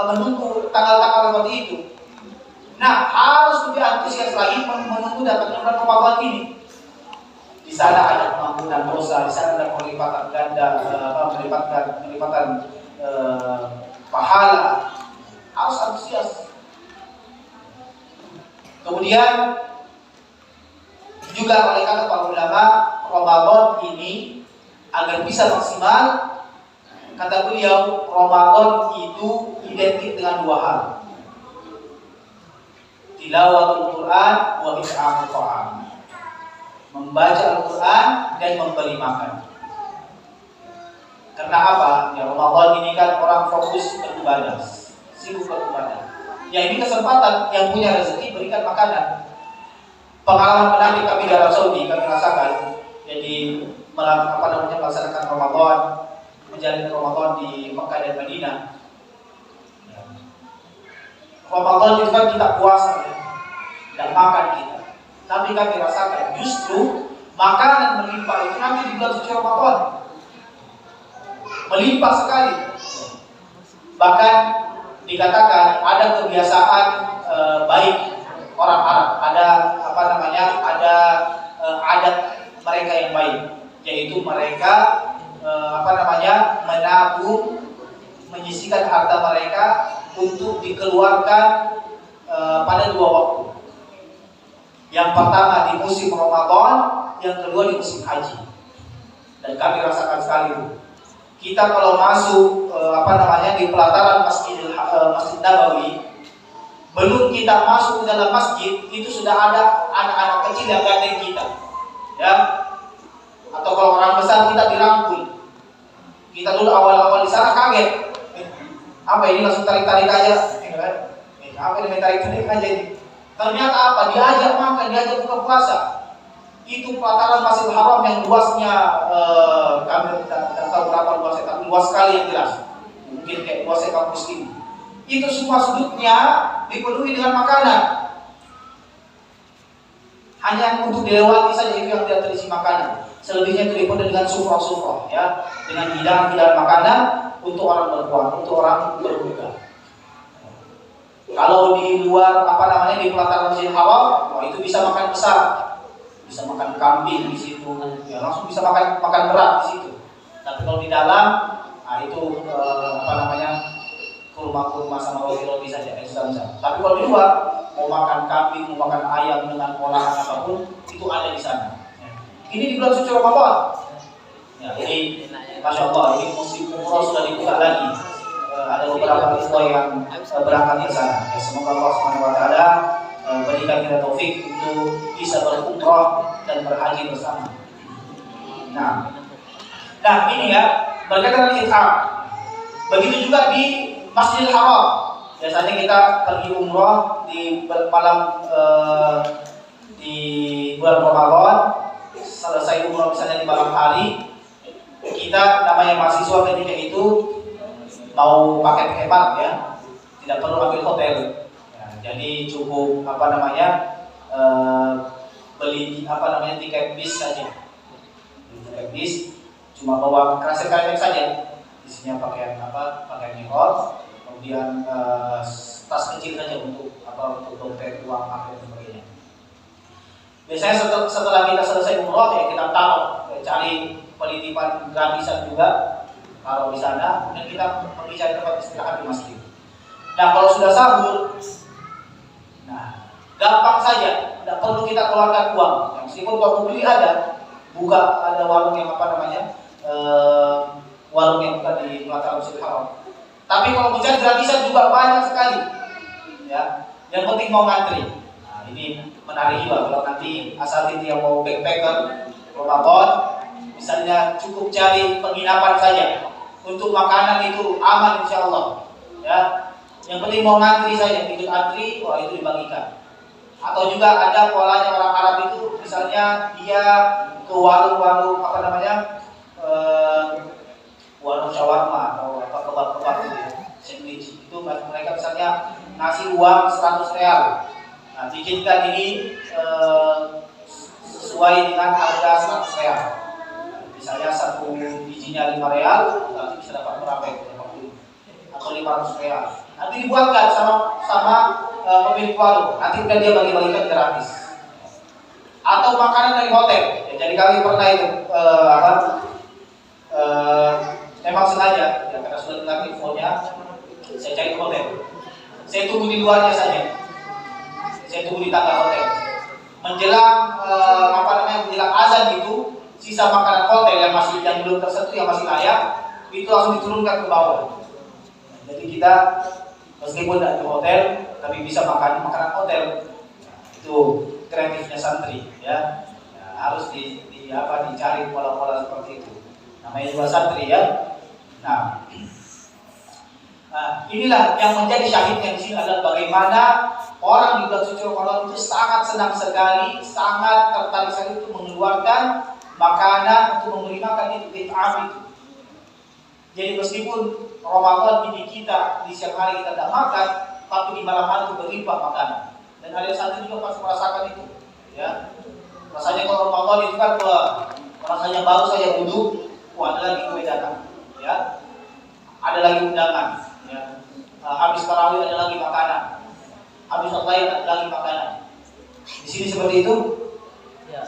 menunggu tanggal-tanggal seperti itu. Nah, harus lebih antusias lagi menunggu datangnya bulan Ramadan ini. Di sana ada pengampunan dosa, di sana ada pelipatan ganda, pelipatan pahala. Harus antusias. Kemudian juga oleh kata para ulama, Ramadan ini agar bisa maksimal, kata beliau, Ramadan itu identik dengan dua hal. Tilawatul Quran wa it'amut ta'am. Membaca Al-Quran dan memberi makan. Karena apa? Ya Ramadan ini kan orang fokus beribadah, sibuk beribadah. Ya ini kesempatan yang punya rezeki berikan makanan. Pengalaman menarik kami di Arab Saudi kami rasakan. Jadi melaksanakan Ramadan, menjalani Ramadan di Mekah dan Madinah. Ramadan itu kan kita puasa ya, dan makan kita. Tapi kami rasakan justru makanan melimpah itu nanti di bulan suci Ramadan. Melimpah sekali. Bahkan dikatakan ada kebiasaan baik orang Arab, ada ada adat mereka yang baik, yaitu mereka menabung, menyisihkan harta mereka untuk dikeluarkan pada dua waktu. Yang pertama di musim Ramadan, yang kedua di musim haji. Dan kami rasakan sekali itu. Kita kalau masuk di pelataran Masjid Nabawi, belum kita masuk ke dalam masjid, itu sudah ada anak-anak kecil yang gandeng kita, ya. Atau kalau orang besar kita dirangkul. Kita dulu awal-awal di sana kaget, apa ini, langsung tarik-tarik aja, apa ini tarik-tarik aja ini. Ternyata apa? Diajak makan, diajak buka puasa. Itu pelataran Masjidil Haram yang luasnya kami tidak tahu berapa luasnya, tapi luas sekali yang jelas. Mungkin kayak luasnya kampus ini. Itu semua sudutnya dipenuhi dengan makanan. Hanya untuk dilewati saja itu yang tidak terisi makanan. Selebihnya itu dipenuhi dengan sufrah-sufrah, ya, dengan hidangan-hidangan makanan untuk orang berpuasa, untuk orang berbuka. Kalau di luar di pelataran Masjidil Haram, itu bisa makan besar. Bisa makan kambing di situ, ya, langsung bisa makan berat di situ. Tapi kalau di dalam, itu kurma sama roti saja, bisa. Tapi kalau di luar, mau makan kambing, mau makan ayam dengan olahan apapun, itu ada di sana. Ini di bulan suci Ramadan. Ya, ini Masya Allah, ini musim umroh sudah dibuka lagi. Ada beberapa ikhwah yang berangkat ke sana. Ya, semoga Allah SWT berikan kita taufik untuk bisa berumrah dan berhaji bersama. Nah ini ya, berkaitan dengan it'am. Begitu juga di Masjidil Haram. Biasanya kita pergi umrah di malam di bulan Ramadan, selesai umrah misalnya di malam hari, kita namanya mahasiswa ketika itu mau paket hemat, ya, tidak perlu ambil hotel. Jadi cukup beli tiket bis saja. Tiket bis cuma bawa kresek-kresek saja. Isinya pakaian ekor, kemudian tas kecil saja untuk dompet, uang, dan sebagainya. Biasanya setelah kita selesai umroh, ya kita taruh, cari penitipan gratisan juga kalau di sana, kemudian kita pergi cari tempat istirahat di masjid. Nah, kalau sudah sahur, gampang saja, tidak perlu kita keluarkan uang. Meskipun waktu beli ada warung yang warung yang buka di pelataran Masjidil Haram. Tapi kalau mencari gratisan juga banyak sekali, ya. Yang penting mau ngantri. Nah, ini menarik juga kalau nanti asal yang mau backpacker Ramadan, misalnya cukup cari penginapan saja. Untuk makanan itu aman insya Allah, ya. Yang penting mau ngantri saja, ikut antri, itu dibagikan. Atau juga ada polanya orang Arab itu, misalnya dia ke warung-warung warung shawarma atau kebab-kebab gitu, sandwich itu mereka misalnya ngasih uang 100 real. Nah, bikinkan ini sesuai dengan harga 100 real. Misalnya satu bijinya 5 real, nanti bisa dapat berapa itu? Atau 500 real. Nanti dibuatkan sama pemilik warung. Nanti udah dia bagi-bagikan gratis. Atau makanan dari hotel. Ya, jadi kami pernah itu memang sengaja, ya, karena sudah dengar infonya, saya cari hotel. Saya tunggu di luarnya saja. Saya tunggu di tangga hotel. Menjelang menjelang azan itu, sisa makanan hotel yang belum tersentuh, yang masih layak, itu langsung diturunkan ke bawah. Jadi kita meskipun tidak di hotel, tapi bisa makan makanan hotel. Itu kreatifnya santri, ya. Harus dicari pola-pola seperti itu. Namanya juga santri, ya. Nah, inilah yang menjadi syahidnya di sini adalah bagaimana orang di bulan suci Ramadan itu sangat senang sekali, sangat tertarik sekali untuk mengeluarkan makanan untuk memberi makan itu it'am itu. Jadi meskipun Ramadan ini kita di siang hari kita tidak makan, tapi di malam hari itu berlimpah makanan. Dan ada santri juga pasti merasakan itu, ya. Rasanya kalau Ramadan itu kan rasanya baru saja duduk, ada lagi kue datang, ya. Ada lagi undangan, ya. Habis tarawih ada lagi makanan, habis al-ghaib ada lagi makanan. Di sini seperti itu, ya.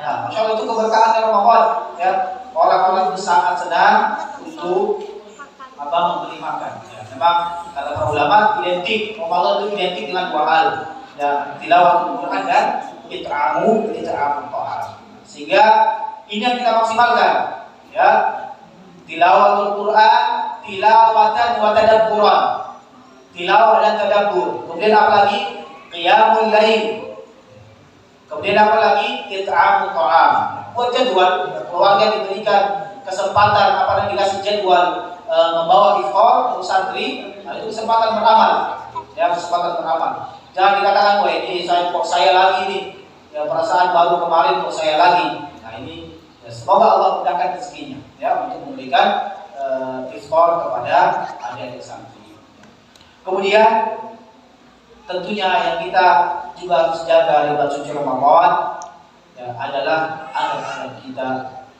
Nah, Masya Allah, itu keberkahan Ramadan, ya. Orang-orang itu sangat senang untuk memberi makan. Ya, memang kata para ulama identik Ramadan itu identik dengan dua hal. ya tilawatul Quran dan it'amu ta'am. Sehingga ini yang kita maksimalkan, ya. Tilawatul Quran, tilawatan wa tadabburan. Tilawah dan tadabbur. Kemudian apa lagi? Qiyamul lail. Kemudian apa lagi? It'amu ta'am. Buat jadwal, keluarga diberikan kesempatan dikasih jadwal membawa iftar untuk santri, nah itu kesempatan beramal. Ya, kesempatan beramal. Jangan dikatakan, wah ini saya lagi nih. Ya, perasaan baru kemarin kok saya lagi. Nah ini ya, semoga Allah mudahkan rezekinya ya untuk memberikan iftar kepada adik-adik santri. Kemudian tentunya yang kita juga harus jaga di bulan suci Ramadan ya, adalah adab-adab kita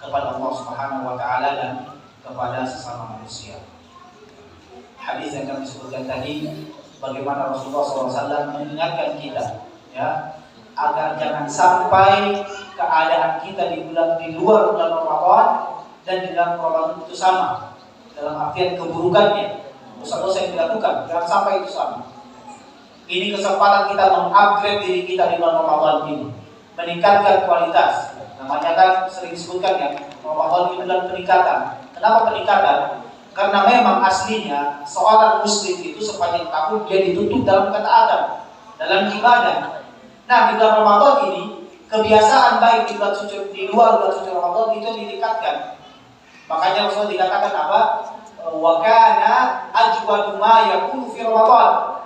kepada Allah Subhanahu wa taala dan kepada sesama manusia. Hadis yang kami sebutkan tadi, bagaimana Rasulullah SAW mengingatkan kita ya agar jangan sampai keadaan kita di luar bulan Ramadan dan di dalam Ramadan itu sama, dalam artian keburukannya, dosa-dosa yang dilakukan, jangan sampai itu sama. Ini kesempatan kita mengupgrade diri kita di bulan Ramadan ini, meningkatkan kualitas. Namanya kan sering disebutkan ya, Ramadan ini bulan peningkatan. Kenapa peningkatan? Karena memang aslinya seorang muslim itu sepanjang tahun dia dituntut dalam ketaatan, dalam ibadah. Nah, di bulan Ramadan ini kebiasaan baik di luar bulan suci Ramadan itu ditingkatkan. Makanya Rasulullah dikatakan apa? Wa kana ajwadu ma yakunu fi Ramadan.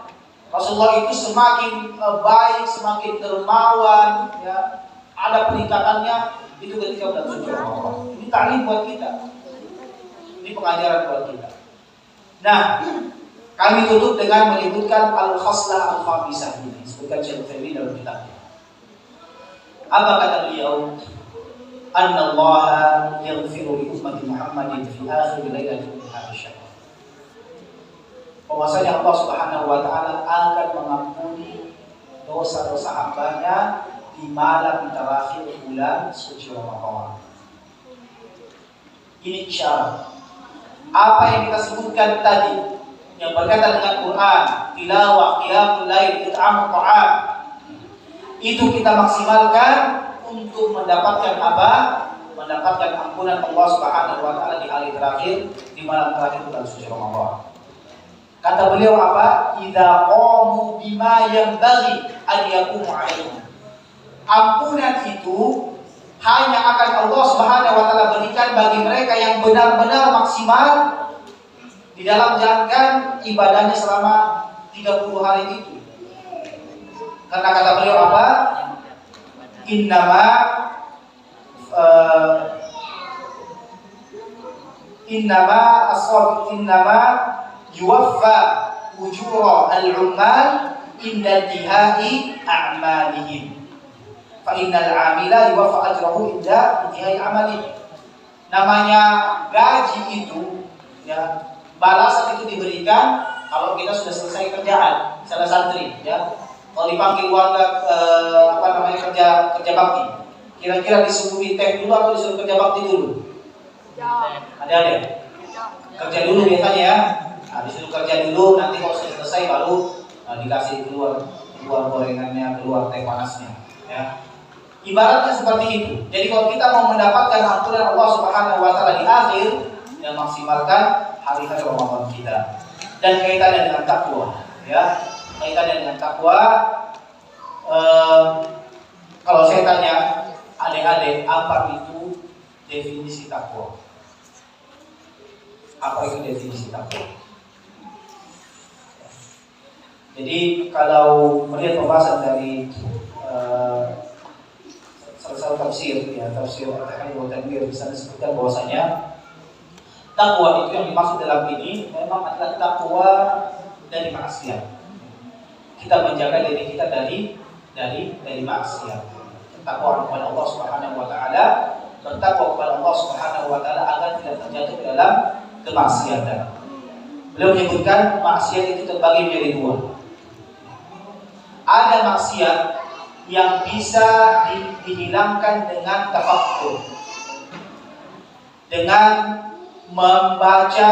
Rasulullah itu semakin baik, semakin dermawan, ya. Ada peningkatannya itu ketika bulan suci Ramadan. Ini taklim buat kita. Ini pengajaran buat kita. Nah, kami tutup dengan menyebutkan al-khaslah al-khamisah ini. Sebutkan Syekh Utsaimin dalam kitabnya. Apa kata beliau? Anna Allah yaghfiru li ummati Muhammadin fi akhir lailatin min hadhihi syahr. Bahwasanya Allah Subhanahu wa taala akan mengampuni dosa-dosa hambanya di malam terakhir bulan suci Ramadan. Ini isyarat. Apa yang kita sebutkan tadi yang berkaitan dengan Quran, tilawah, qiyamul lail, it'am ta'am, itu kita maksimalkan untuk mendapatkan apa? Mendapatkan ampunan Allah Subhanahu wa taala di hari terakhir, di malam terakhir bulan suci Ramadan. Kata beliau apa? Idza qamu bima yanbaghi an yaqumu alaihi. Ampunan itu hanya akan Allah Subhanahu wa taala berikan bagi mereka yang benar-benar maksimal di dalam menjalankan ibadahnya selama 30 hari itu. Karena kata beliau apa? Innama yuwaffa ujura al-ummal inda intihai a'malihim. Fa innal 'amila yuwaffa ajrahu inda intihai amalihi. Namanya gaji itu ya, balasan itu diberikan kalau kita sudah selesai kerjaan, salah santri ya. Kalau dipanggil warga kerja bakti, kira-kira disuruh teh dulu atau disuruh kerja bakti dulu? Ada kerja dulu biasanya ya. Nah, disuruh kerja dulu, nanti kalau sudah selesai baru dikasih keluar gorengannya, keluar teh panasnya ya. Ibaratnya seperti itu. Jadi kalau kita mau mendapatkan ampunan Allah Subhanahu wa taala di akhir, yang maksimalkan hari-hari Ramadan kita. Dan kaitannya dengan takwa ya. Kaitannya dengan takwa, kalau saya tanya adik-adik, apa itu definisi takwa? Apa itu definisi takwa? Jadi kalau melihat pembahasan dari salah satu tafsir ya, tafsir At-Tahrir wa Tanwir, di sana disebutkan bahwasanya takwa itu yang dimaksud dalam ini memang adalah takwa dari maksiat. Kita menjaga diri kita dari maksiat. Takwa kepada Allah Subhanahu wa taala, bertakwa kepada Allah Subhanahu wa taala agar tidak terjatuh dalam kemaksiatan. Beliau menyebutkan maksiat itu terbagi menjadi dua. Ada maksiat yang bisa dihilangkan dengan tafakkur, dengan membaca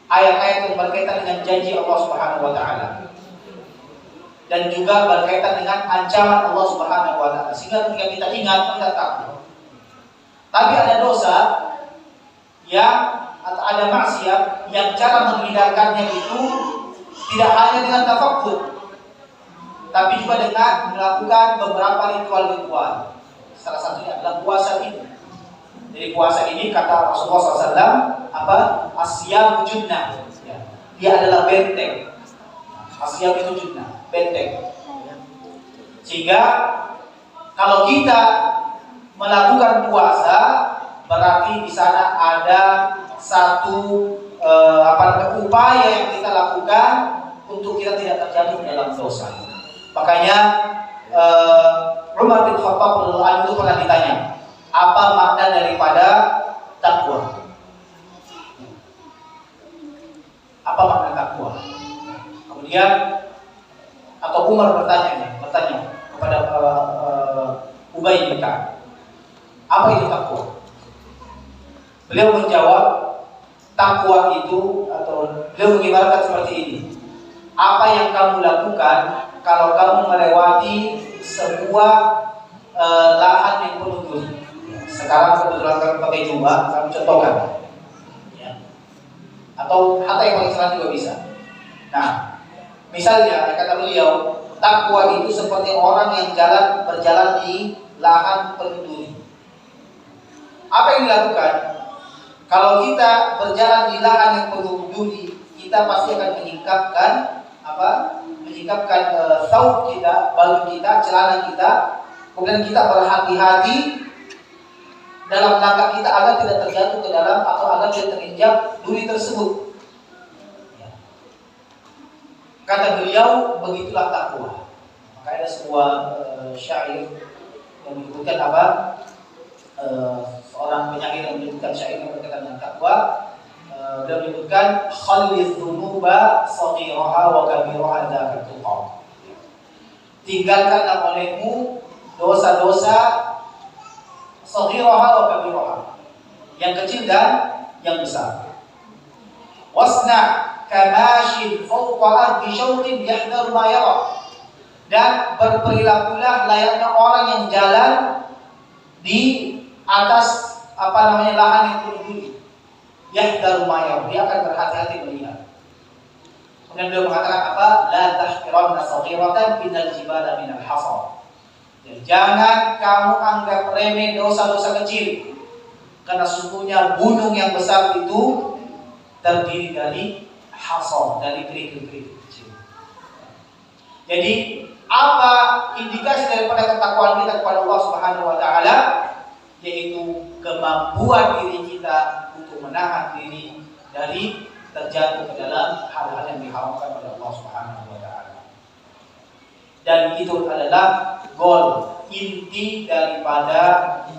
ayat-ayat yang berkaitan dengan janji Allah Subhanahu wa taala. dan juga berkaitan dengan ancaman Allah Subhanahu wa taala. Sehingga ketika kita ingat, kita takut. Tapi ada dosa yang atau ada maksiat yang cara menghindarkannya itu tidak hanya dengan tafakkur, tapi juga dengan melakukan beberapa ritual-ritual. Salah satunya adalah puasa ini. Jadi puasa ini kata Rasulullah SAW apa? Asyam junnah. Ya. Dia adalah benteng. Asyam itu junnah, benteng. Sehingga kalau kita melakukan puasa, berarti di sana ada satu upaya yang kita lakukan untuk kita tidak terjatuh dalam dosa. Makanya Umar bin Khattab radhiyallahu anhu itu pernah ditanya, apa makna daripada takwa? Apa makna takwa? Kemudian atau Umar bertanya kepada Ubay bin Ka'ab, apa itu takwa? Beliau menjawab, takwa itu atau beliau mengibaratkan seperti ini. Apa yang kamu lakukan kalau kamu melewati sebuah lahan yang penuh duri. Sekarang kebetulan kami pakai jubah, kami contohkan. Ya. Atau hatta yang paling sering juga bisa. Nah, misalnya kata beliau, takwa itu seperti orang yang berjalan di lahan penuh duri. Apa yang dilakukan? Kalau kita berjalan di lahan yang penuh duri, kita pasti akan menyingkapkan thawb kita, baju kita, celana kita. Kemudian kita berhati-hati dalam langkah kita agar tidak terjatuh ke dalam atau agar tidak terinjak duri tersebut. Ya. Kata beliau, begitulah takwa. Maka ada sebuah syair yang menyebutkan apa? Seorang penyair yang menyebutkan syair yang berkaitan dengan takwa. Dia menyebutkan khalidz dzunuba saghiraha wa kabiraha dzaka tuqa. Tinggalkanlah olehmu dosa-dosa saghiraha wa kabiraha, yang kecil dan yang besar. Wasna kamashin fawqa ardi syauqin yahdharu ma yara. Dan berperilakulah layaknya orang yang jalan di atas lahan yang penuh duri. Yahdharu ma yara, dia akan berhati-hati melihat. Kemudian beliau mengatakan apa? La tahqiranna saghiratan minal jibala minal hasar. Ya, jangan kamu anggap remeh dosa-dosa kecil, karena sesungguhnya gunung yang besar itu terdiri dari hasar, dari kerikil-kerikil kecil. Jadi apa indikasi daripada ketakwaan kita kepada Allah Subhanahu wa taala? Yaitu kemampuan diri kita untuk menahan diri dari terjatuh ke dalam hal-hal yang diharamkan oleh Allah Subhanahu wa taala. Dan itu adalah goal inti daripada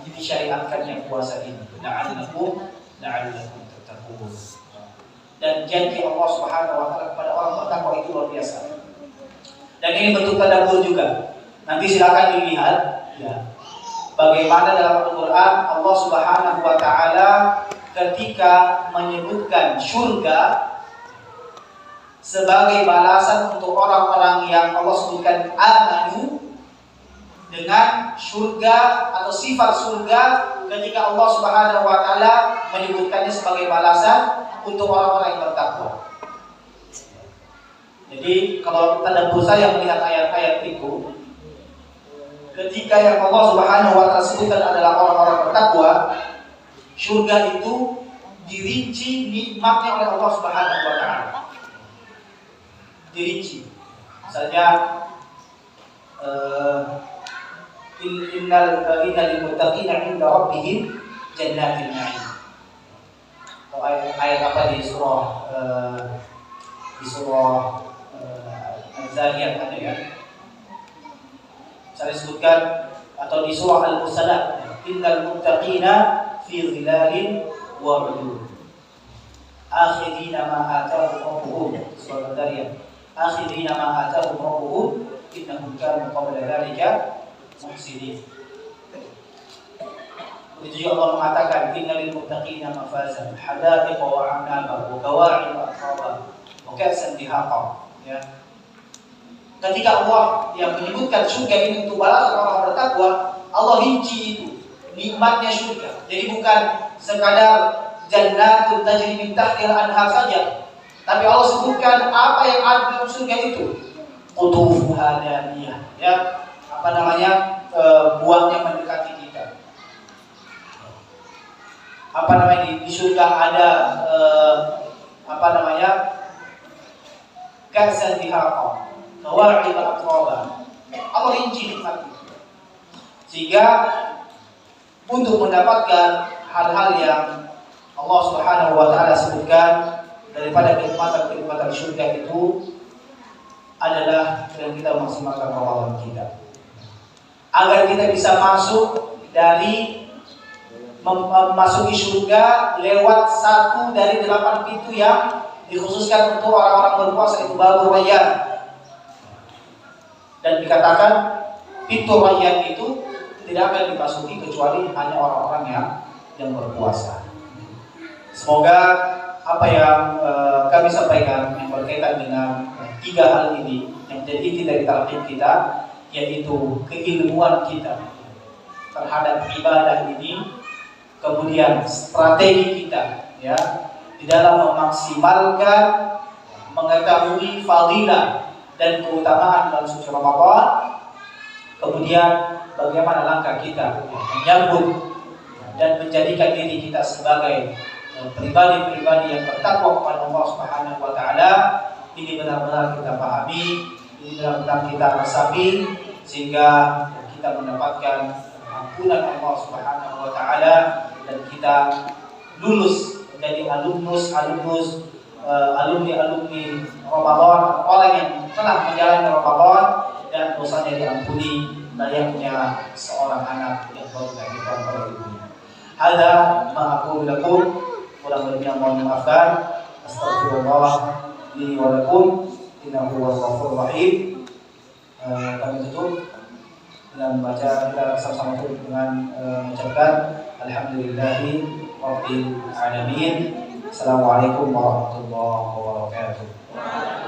disyariatkannya puasa ini. La'allakum tattaqun. Dan janji Allah Subhanahu wa taala kepada orang bertakwa itu luar biasa. Dan ini bentuk tadabbur juga. Nanti silakan dilihat ya. Bagaimana dalam Al-Qur'an Allah Subhanahu wa taala ketika menyebutkan surga sebagai balasan untuk orang-orang yang Allah sebutkan amanu, dengan surga atau sifat surga ketika Allah Subhanahu wa taala menyebutkannya sebagai balasan untuk orang-orang yang bertakwa. Jadi kalau tadabbur saya melihat ayat-ayat itu, ketika yang Allah Subhanahu wa taala sebutkan adalah orang-orang bertakwa, surga itu dirinci nikmatnya oleh Allah Subhanahu wa taala. Dirinci. Misalnya innal muttaqina 'inda rabbihim jannatin na'im. Atau ayat apa di surah Al-Zariyat ada ya. Saya sebutkan atau di surah Al-Mursalat, innal muttaqina fi dhilalin wa 'uyun. Akhidina ma atahum rabbuhum, surah Al-Zariyat. Akhidina ma atahum rabbuhum innahum kanu qabla dzalika muhsinin. Begitu juga Allah mengatakan innal muttaqina mafazan hada'iqa wa 'anaba wa qawa'iba atraba wa ka'san dihaqa. Ya. ketika Allah yang menyebutkan surga ini untuk balasan orang bertakwa, Allah rinci itu nikmatnya surga. Jadi bukan sekadar jannatun tajri min tahtil anhar saja, tapi Allah sebutkan apa yang ada dalam surga itu. Qutufuha daniyah, ya, apa namanya, buahnya mendekati kita. Apa namanya, di surga ada apa namanya, ka'san dihaqa, kawa'ib al-atraba. Allah rinci nikmat itu. Sehingga untuk mendapatkan hal-hal yang Allah Subhanahu wa taala sebutkan daripada kenikmatan surga itu adalah dengan kita maksimalkan Ramadan kita. Agar kita bisa masuk dari memasuki surga lewat satu dari 8 pintu yang dikhususkan untuk orang-orang berpuasa, itu Babur Rayyan. Dan dikatakan pintu Rayyan itu tidak akan dimasuki kecuali hanya orang-orang yang berpuasa. Semoga apa yang kami sampaikan yang berkaitan dengan 3 hal ini yang menjadi inti dari talqin kita, yaitu keilmuan kita terhadap ibadah ini, kemudian strategi kita ya di dalam memaksimalkan mengetahui fadilah dan keutamaan dalam suci Ramadan, kemudian bagaimana langkah kita menyambut dan menjadikan diri kita sebagai pribadi-pribadi yang bertakwa kepada Allah Subhanahu wa taala. Ini benar-benar kita pahami, ini benar-benar kita resapi, sehingga kita mendapatkan ampunan Allah Subhanahu wa taala dan kita lulus menjadi alumni Ramadan, orang yang telah menjalani Ramadan dan dosanya diampuni layaknya seorang anak yang baru dilahirkan oleh ibunya. Hadza ma aqulu lakum, kurang lebihnya mohon dimaafkan. Astagfirullah li wa lakum, innahu huwal ghafurur rahim. Kami tutup dengan membaca, kita sama-sama tutup dengan mengucapkan alhamdulillahi rabbil alamin. Assalamualaikum warahmatullahi wabarakatuh.